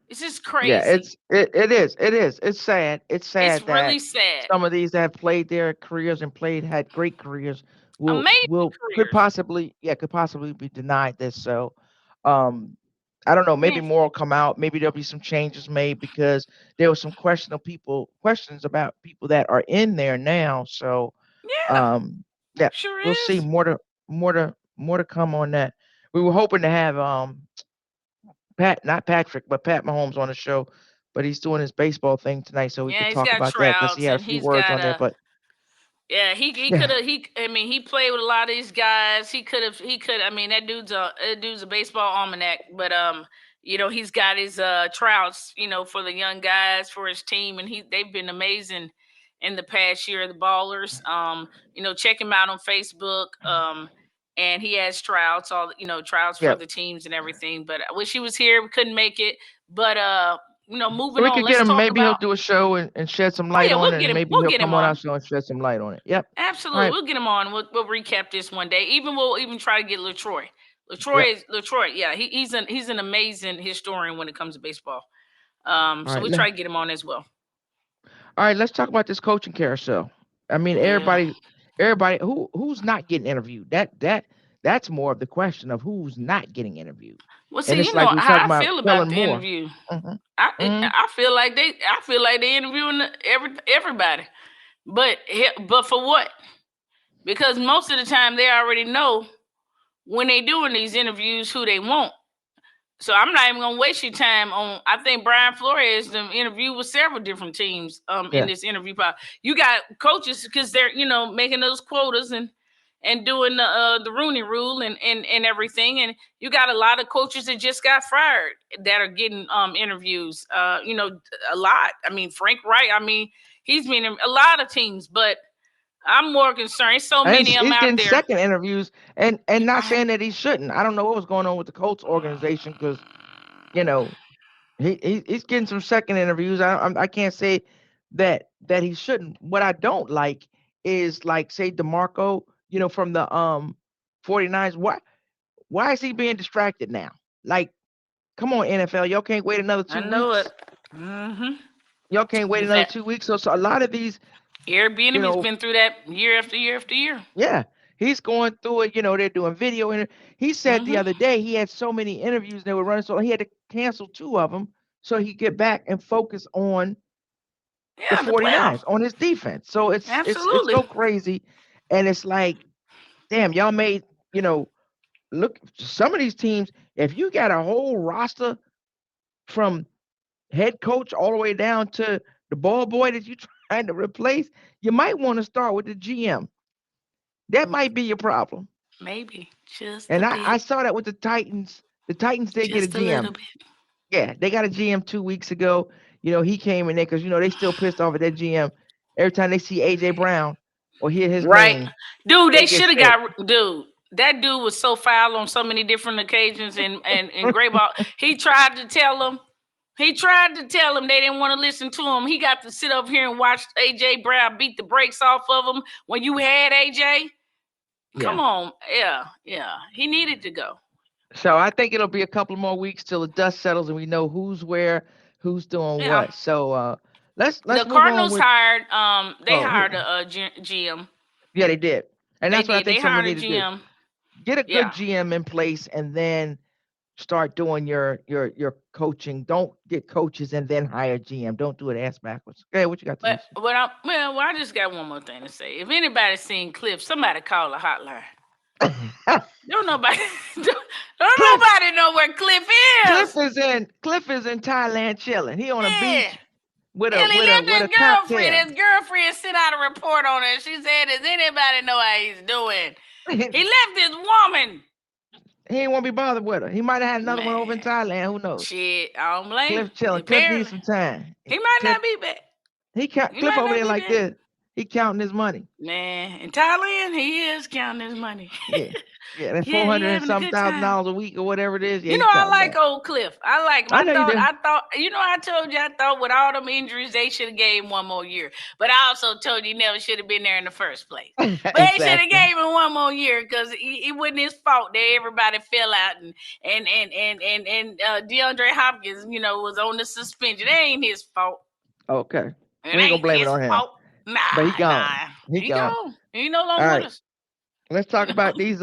It's just crazy. Yeah, it is. It's sad. It's sad that really sad. Some of these that have played their careers and had great careers could possibly be denied this. So I don't know, maybe more will come out, maybe there'll be some changes made, because there was some questions about people that are in there now. So sure we'll see more to come on that. We were hoping to have not Patrick, but Pat Mahomes on the show, but he's doing his baseball thing tonight, so we could talk about that, because he had a few words on there. But he could have. He played with a lot of these guys. He could. I mean, that dude's a baseball almanac. But he's got his tryouts, for the young guys for his team, and they've been amazing in the past year. The Ballers. Check him out on Facebook. and he has tryouts, tryouts for Yep. the teams and everything. But I wish he was here. We couldn't make it. But So moving we on. could get Let's him. talk Maybe he'll about. do a show and shed some Oh light yeah, on we'll it, get and him. maybe We'll he'll get him come on our on. show and shed some light on it. Yep. All Absolutely, right. we'll get him on. We'll recap this one day. We'll even try to get LaTroy. Yep. LaTroy. Yeah, he's an amazing historian when it comes to baseball. All So right. we'll try to get him on as well. All right. Let's talk about this coaching carousel. I mean, Yeah. everybody who's not getting interviewed. That's more of the question of who's not getting interviewed. Well, And see, it's like we how talking I about feel Kellen about the Moore. interview. Mm-hmm. I Mm-hmm. I feel like they interviewing everybody, but for what? Because most of the time they already know when they doing these interviews who they want. So I'm not even gonna waste your time on. I think Brian Flores the interview with several different teams in Yeah. this interview. You got coaches because they're making those quotas and doing the Rooney Rule and everything. And you got a lot of coaches that just got fired that are getting interviews. A lot. I mean, Frank Wright. I mean, he's been in a lot of teams, but I'm more concerned. There's so And many of them he's out getting there. second interviews, and not I, saying that he shouldn't. I don't know what was going on with the Colts organization because you know he's getting some second interviews. I can't say that he shouldn't. What I don't like is like say DeMarco, from the 49ers. Why is he being distracted now? Like, come on, NFL, y'all can't wait another I 2 know it. weeks. Mm-hmm. Y'all can't wait another 2 weeks. So a lot of these, Airbnb you has know, been through that year after year after year. yeah, he's going through it. They're doing video. And he said the Mm-hmm. other day he had so many interviews they were running, so he had to cancel 2 of them so he could get back and focus on the Yeah, the playoff. 49ers, on his defense. So it's Absolutely. so crazy. And it's like, damn, y'all made, look, some of these teams, if you got a whole roster from head coach all the way down to the ball boy that you're trying to replace, you might want to start with the GM. That might be your problem. Maybe just a And I bit. saw that with the Titans. The Titans did get a Just a little GM. bit. Yeah, they got a GM 2 weeks ago. He came in there because they still pissed off at that GM. Every time they see AJ Brown or hear his Right. name, Dude, they they get should have sick. got dude. That dude was so foul on so many different occasions and great ball. He tried to tell them. He tried to tell them they didn't want to listen to him. He got to sit up here and watch AJ Brown beat the brakes off of him when you had AJ. Yeah. Come on. Yeah. He needed to go. So I think it'll be a couple more weeks till the dust settles and we know who's where, who's doing Yeah. what. So The let's move on Cardinals with hired they oh hired a GM. yeah, they did. And They that's what I did. They think someone hired a need to do. GM. Get a good Yeah. GM in place and then start doing your coaching. Don't get coaches and then hire GM. Don't do it ass backwards. Okay, what you got, But Tanisha? I just got one more thing to say. If anybody's seen Cliff, somebody call a hotline. Don't nobody don't Cliff nobody know where Cliff Cliff is. Cliff is in Thailand chilling. He on a Yeah. beach with a And he left with his a girlfriend. cocktail. His girlfriend sent out a report on it. She said, does anybody know how he's doing? He left his woman. He ain't want to be bothered with her. He might have had another one over in Man. Thailand. Who knows? Shit, I don't blame him. Cliff chilling. Cliff needs Apparently. some time. He might Cliff not be back. He Cliff might over not there be like back. this. He counting his money. Man, in Thailand, he is counting his money. Yeah. Yeah, that Yeah, he 400 and having a some good thousand time. dollars a week or whatever it is. Yeah, You he know, I counting like that. old Cliff. I like him. I know you do. I thought, I told you, I thought with all them injuries, they should have gave him one more year. But I also told you he never should have been there in the first place. But they should have Exactly. gave him one more year because it wasn't his fault that everybody fell out and DeAndre Hopkins, was on the suspension. It ain't his fault. Okay. It We ain't gonna ain't blame it his on him. fault. But he Nah, gone. nah. He He gone. gone. He no All longer with right. us. Let's talk about these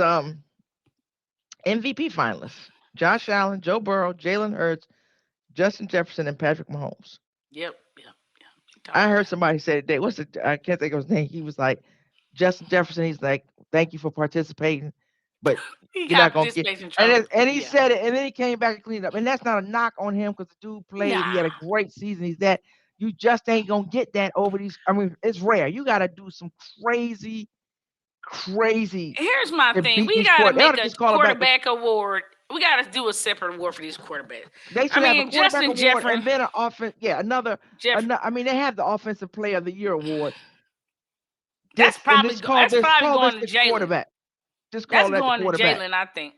MVP finalists. Josh Allen, Joe Burrow, Jalen Hurts, Justin Jefferson, and Patrick Mahomes. Yep. Talk I about heard it. somebody say today, I can't think of his name. He was like, Justin Jefferson, he's like, thank you for participating, but He you're not got gonna get participation trophy. and he Yeah. said it, and then he came back and cleaned up. And that's not a knock on him because the dude played, he Nah. had a great season. He's that you just ain't gonna get that over these. I mean, it's rare. You gotta do some crazy Here's my to thing. beat We these got to court. They ought make to a just call it back. quarterback award. We got to do a separate award for these quarterbacks. They I should have a mean, quarterback Justin award and Jefferson. then an offense. Yeah, Jeff. I mean, they have the offensive player of the year award. That's And probably this call this going to the Jalen. quarterback. just That's call that the going to quarterback. Jalen, I think.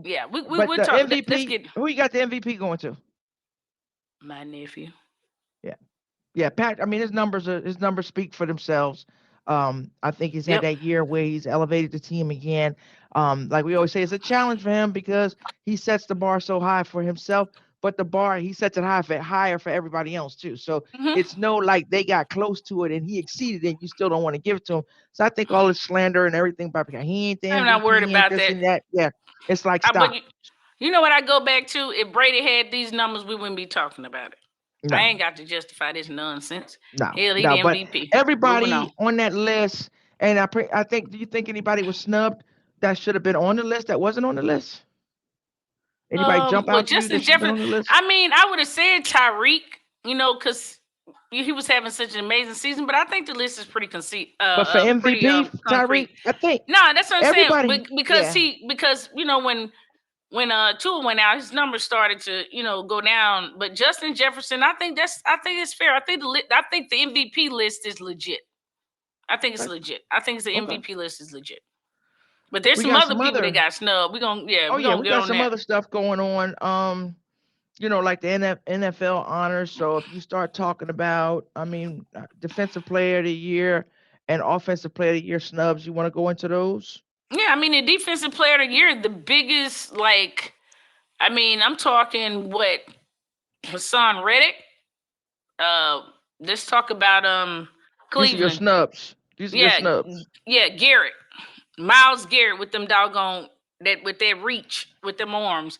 Yeah, But we'll the talk. Let's MVP, get who you got the MVP going to? my nephew. Yeah. Yeah, Pat. I mean, his numbers speak for themselves. I think he's had Yep. that year where he's elevated the team again. Like we always say, it's a challenge for him because he sets the bar so high for himself, but the bar he sets it higher for everybody else too. So Hmm. it's no like they got close to it and he exceeded it. And you still don't want to give it to him. So I think all this slander and everything about he ain't the I'm not MVP, worried he ain't about this that. and that. Yeah, it's like But stop. you know what I go back to? If Brady had these numbers, we wouldn't be talking about it. I No, ain't got to justify this nonsense. no, Hell, he the no. But MVP. Moving everybody on. on that list, and I think, do you think anybody was snubbed that should have been on the list that wasn't on the list? Anybody jump Well, out to you that Justin should have been Jefferson. on the list? I mean, I would have said Tyreek, because he was having such an amazing season. But I think the list is pretty But for pretty MVP, concrete. Tyreek, I think No, that's what I'm saying. everybody, yeah. Because when Tua went out, his numbers started to go down. But Justin Jefferson, I think it's fair. I think the MVP list is legit. I think it's Okay, legit. I think the okay. MVP list is legit. But there's We some got other some people that other. got snubbed. Oh We're yeah, gonna we get got on some that. other stuff going on. Like the NFL honors. So if you start talking about, I mean, defensive player of the year and offensive player of the year snubs, you want to go into those? Yeah, I mean the defensive player of the year, the biggest I'm talking what Hassan Reddick. Uh, let's talk about These are your Cleveland. snubs. These are your Yeah, snubs. yeah, Garrett. Miles Garrett with them doggone with that reach with them arms.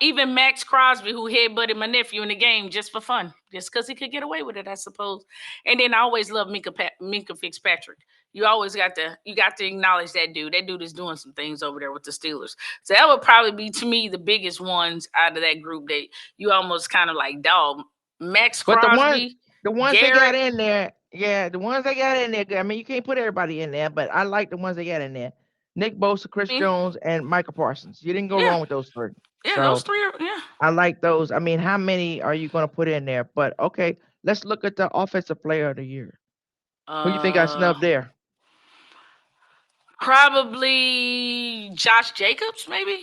Even Max Crosby, who headbutted my nephew in the game just for fun, just because he could get away with it, I suppose. And then I always love Minka Fitzpatrick. You got to acknowledge that dude. That dude is doing some things over there with the Steelers. So that would probably be to me the biggest ones out of that group that you almost kind of like dog. Max But Crosby, the ones they got Garrett. in there, yeah, the ones they got in there. I mean, you can't put everybody in there, but I like the ones they got in there. Nick Bosa, Chris I mean, Jones, and Michael Parsons. You didn't go yeah, wrong with those three. yeah, those So three are yeah. I like those. I mean, how many are you going to put in there? But okay, let's look at the offensive player of the year. Who you think got Uh, snubbed there? Probably Josh Jacobs, maybe.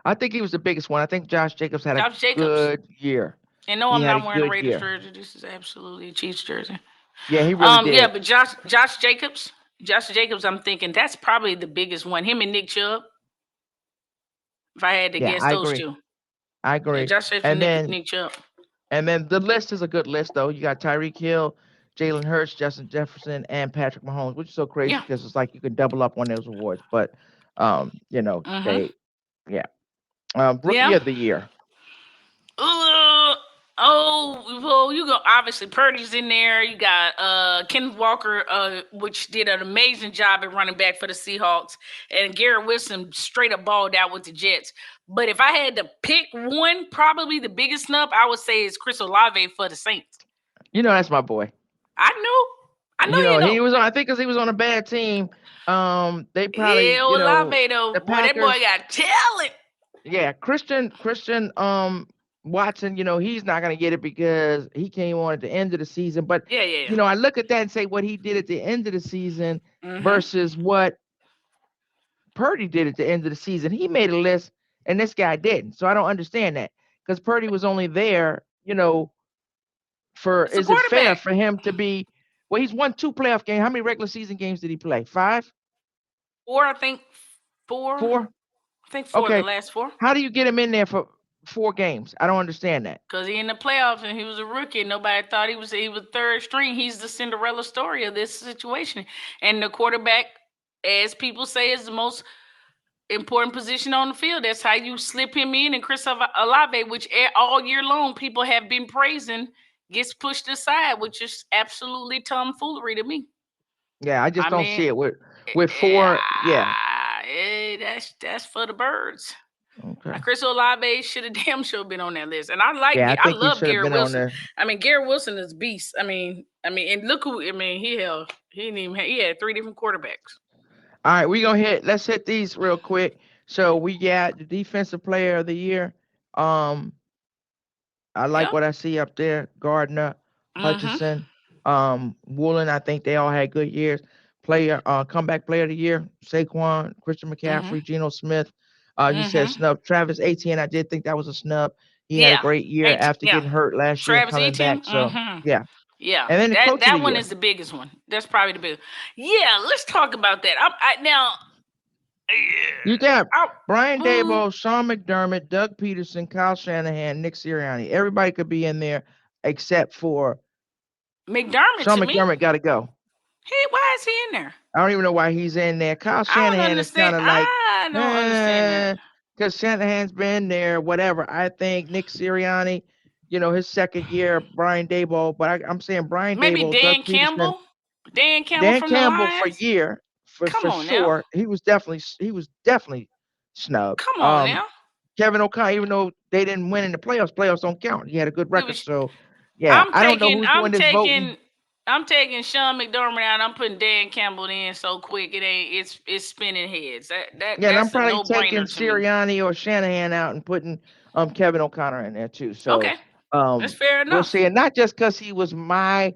I think he was the biggest one. I think Josh Jacobs had a Josh Jacobs. good year. And no, He I'm had a not wearing a good Raiders year. jersey. This is absolutely a Chiefs jersey. Yeah, he really Yeah, did. but Josh Jacobs. Josh Jacobs, I'm thinking that's probably the biggest one. Him and Nick Chubb. If I had to Yeah, guess I those agree. two. I Yeah, agree. Josh Jacobs and And then Nick Chubb. the list is a good list though. You got Tyreek Hill, Jalen Hurts, Justin Jefferson, and Patrick Mahomes, which is so crazy Yeah. because it's like you could double up on those awards. But Mm-hmm. they yeah. Rookie Yeah. of the year. Well, you go obviously Purdy's in there. You got Kenneth Walker, which did an amazing job at running back for the Seahawks, and Garrett Wilson straight up balled out with the Jets. But if I had to pick one, probably the biggest snub I would say is Chris Olave for the Saints. You know that's my boy. I know you know. He was on. I think because he was on a bad team. They probably, Yeah, Olave though, the boy, that boy Packers. got talent. Yeah, Christian Watson, he's not gonna get it because he came on at the end of the season. But Yeah, yeah, I look at that and say what he did at the end of the season yeah. Mm-hmm. versus what Purdy did at the end of the season. He made a list and this guy didn't. So I don't understand that. Because Purdy was only there, for It's a is it fair quarterback. for him to be well, he's won 2 playoff games. How many regular season games did he play? 5? Four, I think. Four. 4? I think four. The Okay. last four. How do you get him in there for 4 games? I don't understand that. Because he in the playoffs and he was a rookie. Nobody thought he was third string. He's the Cinderella story of this situation. And the quarterback, as people say, is the most important position on the field. That's how you slip him in. And Chris Olave, which all year long people have been praising, gets pushed aside, which is absolutely tomfoolery to me. Yeah, I just I don't mean, see it with 4. Yeah. that's for the birds. Okay. Chris Olave should have damn sure been on that list. And Yeah, I I think he love should have Garrett been on Wilson. there. I mean, Garrett Wilson is beast. And look who. He didn't even. He had 3 different quarterbacks. All right, let's hit these real quick. So we got the defensive player of the year. I like Yep. what I see up there. Gardner, Mm-hmm. Hutchinson, Woolen. I think they all had good years. comeback player of the year, Saquon, Christian Mhm. McCaffrey, Geno Smith. You said Mhm. snub. Travis Etienne, I did think that was a snub. He had a Yeah. great year after Yeah. getting hurt last year and Travis coming Etienne. back. So Mhm. yeah. Yeah. And then the That coach of the that one year. is the biggest one. That's probably the big. Yeah. Let's talk about that. Now. You got I, Brian mm, Daboll, Sean McDermott, Doug Peterson, Kyle Shanahan, Nick Sirianni. Everybody could be in there except for McDermott Sean to me. McDermott got to go. Why is he in there? I don't even know why he's in there. Kyle I don't Shanahan is understand. kind of like, I don't understand that. because Shanahan's been there, whatever. I think Nick Sirianni, his second year, Brian Daboll, but I'm saying Brian Maybe Daboll, Doug Dan Peterson, Campbell. Dan Campbell Dan from the Campbell for Lions. year Come for on now. sure. He was definitely snubbed. Come on now. Kevin O'Connell, even though they didn't win in the playoffs don't count. He had a good It record. was. So yeah, I'm I don't know taking. who's I'm doing this voting. taking. I'm taking Sean McDermott out. I'm putting Dan Campbell in so quick. It ain't. It's spinning heads. Yeah, and I'm That's a probably no taking brainer to me. Sirianni or Shanahan out and putting Kevin O'Connor in there too. So Okay, that's fair we'll enough. see. And not just because he was my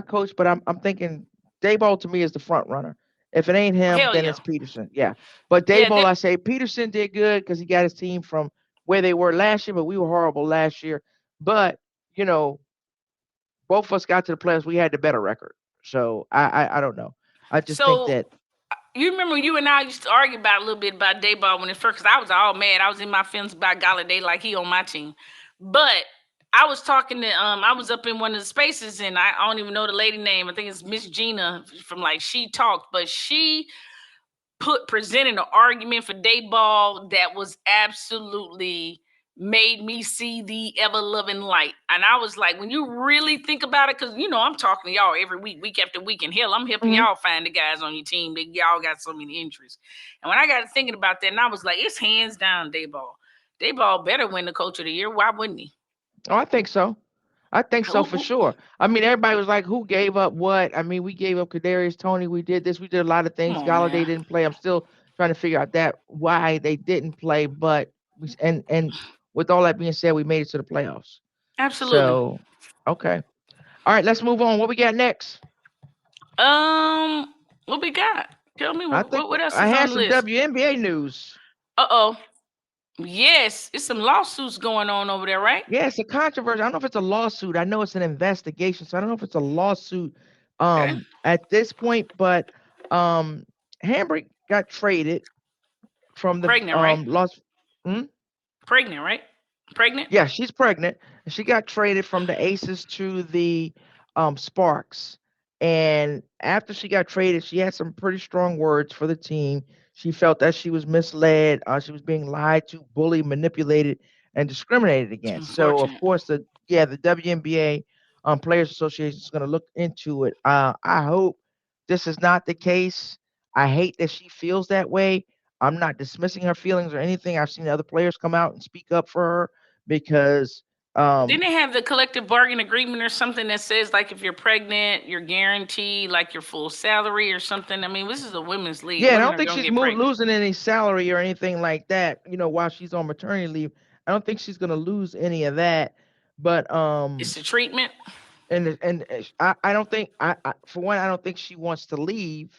coach, but I'm thinking Dayball to me is the front runner. If it ain't him, Hell then yeah. it's Peterson. Yeah. But Yeah. Dayball, I say Peterson did good because he got his team from where they were last year, but we were horrible last year. But, you know, both of us got to the playoffs. We had the better record. So I don't know. I just think So that you remember you and I used to argue about a little bit about Dayball when it first, because I was all mad. I was in my feelings about Galladay like he on my team. But I was talking to I was up in one of the spaces and I don't even know the lady name. I think it's Miss Gina from like She Talked, but she presented an argument for Dayball that was absolutely made me see the ever loving light. And I was like, when you really think about it, because I'm talking to y'all every week, week after week, and hell, I'm helping mhm. y'all find the guys on your team that y'all got so many injuries. And when I got thinking about that, and I was like, it's hands down Dayball. Dayball better win the coach of the year. Why wouldn't he? Oh, I think so. I think so for Who- sure. I mean, everybody was like, "Who gave up what?" I mean, we gave up Kadarius Tony. We did this. We did a lot of Come things. on, Galladay man. didn't play. I'm still trying to figure out that why they didn't play. But and with all that being said, we made it to the playoffs. Absolutely. So okay, all right, let's move on. What we got next? Um, what we got? Tell me I think what else I is on had the some list? WNBA news. Uh-oh. Yes, it's some lawsuits going on over there, right? Yeah, it's a controversy. I don't know if it's a lawsuit. I know it's an investigation, so I don't know if it's a lawsuit Okay. at this point, but Hambrick got traded from the Pregnant, right? Las hmm? Pregnant, right? Pregnant? Yeah, she's pregnant. And she got traded from the Aces to the Sparks. And after she got traded, she had some pretty strong words for the team. She felt that she was misled, she was being lied to, bullied, manipulated, and discriminated It's against. So, of unfortunate. course, the WNBA Players Association is going to look into it. I hope this is not the case. I hate that she feels that way. I'm not dismissing her feelings or anything. I've seen other players come out and speak up for her because Didn't um they have the collective bargain agreement or something that says like if you're pregnant, you're guaranteed like your full salary or something? I mean, this is a women's league. yeah, and I Women don't are think gonna she's get pregnant. losing any salary or anything like that, while she's on maternity leave. I don't think she's going to lose any of that. But It's the treatment. I don't think for one I don't think she wants to leave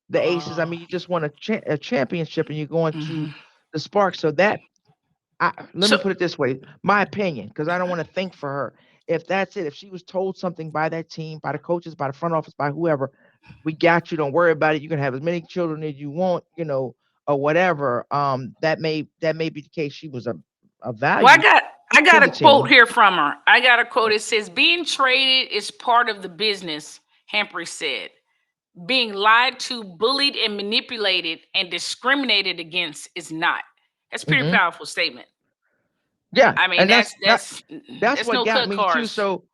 the Aces. I Oh. mean, you just won a championship and you're going to Mhm. the Sparks. So let me So put it this way, my opinion, because I don't want to think for her. If that's it, if she was told something by that team, by the coaches, by the front office, by whoever, we got you. Don't worry about it. You can have as many children as you want, or whatever. That may be the case. She was a well, value I to got a the quote team. here from her. I got a quote. It says, "Being traded is part of the business," Humphrey said. "Being lied to, bullied, and manipulated and discriminated against is not." That's a pretty Hmm. powerful statement. Yeah, I mean, and that's that that's that's that's what no got cut me too. cars. So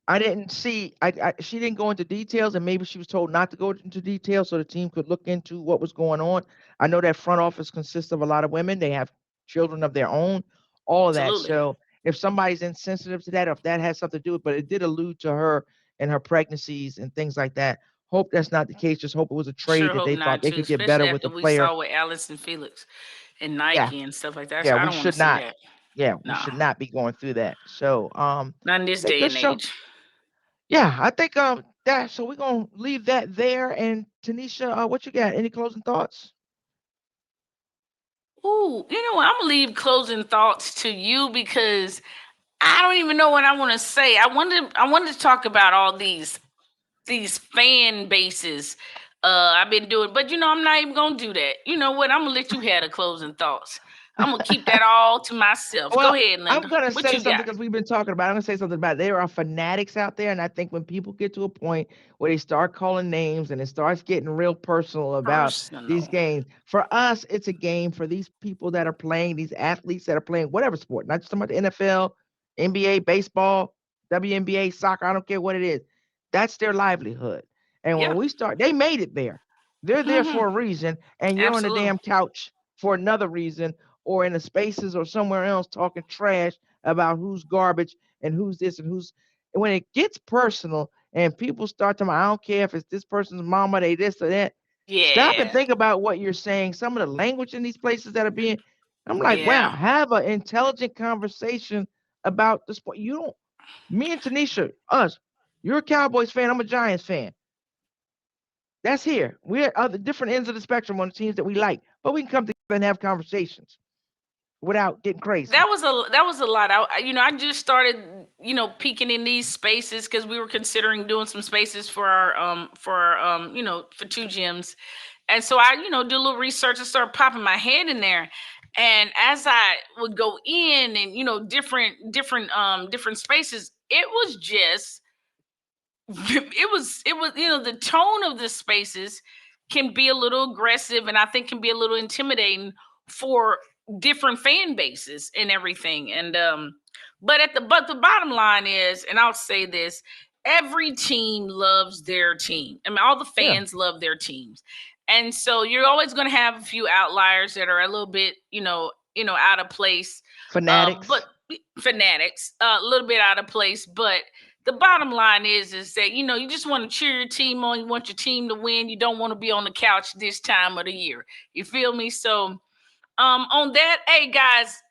I didn't see. She didn't go into details, and maybe she was told not to go into details so the team could look into what was going on. I know that front office consists of a lot of women. They have children of their own, all of that. Absolutely. So if somebody's insensitive to that, or if that has something to do with, but it did allude to her and her pregnancies and things like that. Hope that's not the case. Just hope it was a trade Sure that hope they thought not they too, could get especially better with after the we player. saw with Allison Felix and Yeah, Nike and stuff like that. yeah, So I we don't want to should see not. that. Yeah, we No, should not be going through that. So not in this they day good and show. age. Yeah, I think So we're gonna leave that there. And Tanisha, what you got? Any closing thoughts? Ooh, I'm gonna leave closing thoughts to you because I don't even know what I want to say. I wanted to talk about all these fan bases I've been doing, but I'm not even gonna do that. You know what? I'm gonna let you have the closing thoughts. I'm gonna keep that all to myself. Go Well, ahead, I'm Linda. gonna What say you something got? because we've been talking about it. I'm gonna say something about it. There are fanatics out there, and I think when people get to a point where they start calling names and it starts getting real personal about these Personal. games, for us, it's a game. For these people that are playing, these athletes that are playing whatever sport, not just about the NFL, NBA, baseball, WNBA, soccer, I don't care what it is. That's their livelihood. And when Yeah. we start, they made it there. They're there Hmm. for a reason, and you're on the Absolutely. damn couch for another reason, or in the spaces or somewhere else talking trash about who's garbage and who's this and who's. And when it gets personal and people start to, I don't care if it's this person's mama, they this or that. Stop and Yeah. think about what you're saying. Some of the language in these places that are being, I'm like, wow, Yeah. have an intelligent conversation about the sport. You don't, me and Tanisha, us, you're a Cowboys fan, I'm a Giants fan. That's here. We're at other different ends of the spectrum on the teams that we like, but we can come together and have conversations without getting crazy. That was a lot. I just started peeking in these spaces because we were considering doing some spaces for for two gyms, and so I do a little research and start popping my head in there. And as I would go in and different spaces, it was just it was the tone of the spaces can be a little aggressive, and I think can be a little intimidating for different fan bases and everything. And but the bottom line is, and I'll say this, every team loves their team. I mean, all the Yeah, fans love their teams, and so you're always going to have a few outliers that are a little bit out of place. But fanatics. fanatics, a little bit out of place. But the bottom line is that you just want to cheer your team on. You want your team to win. You don't want to be on the couch this time of the year. You feel me? So on that, hey guys,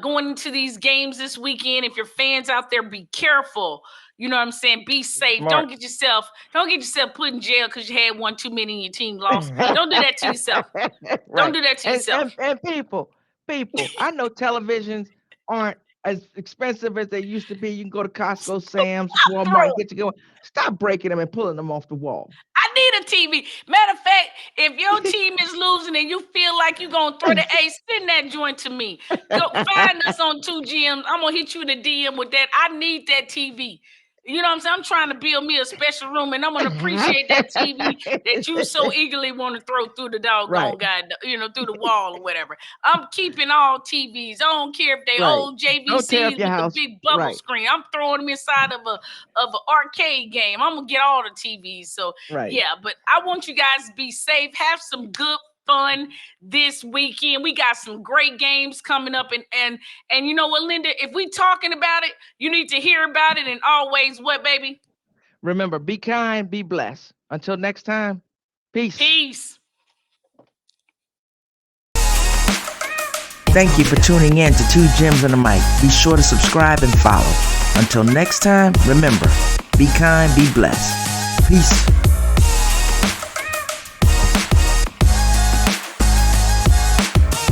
going into these games this weekend, if you're fans out there, be careful. You know what I'm saying? Be safe. Smart. Don't get yourself put in jail because you had one too many and your team lost. Don't do that to yourself. Don't Right. do that to And, yourself. and and people, I know televisions aren't as expensive as they used to be. You can go to Costco, Sam's, Walmart, and Bro, get you going. Stop breaking them and pulling them off the wall. I need a TV. Matter of fact, if your team is losing and you feel like you're gonna throw the ace, send that joint to me. Go find us on 2GMs. I'm gonna hit you in the DM with that. I need that TV. You know what I'm saying? I'm trying to build me a special room, and I'm gonna appreciate that TV that you so eagerly want to throw through the Right, doggone guy, through the wall or whatever. I'm keeping all TVs. I don't care if they right. old Don't tear up JVCs your with the house. big bubble Right, screen. I'm throwing them inside of an arcade game. I'm gonna get all the TVs. So right. yeah, but I want you guys to be safe. Have some good fun this weekend. We got some great games coming up, and you know what, Linda? If we talking about it, you need to hear about it. And always, what, baby? Remember, be kind, be blessed. Until next time, peace. Peace. Thank you for tuning in to Two Gems and a Mic. Be sure to subscribe and follow. Until next time, remember, be kind, be blessed. Peace.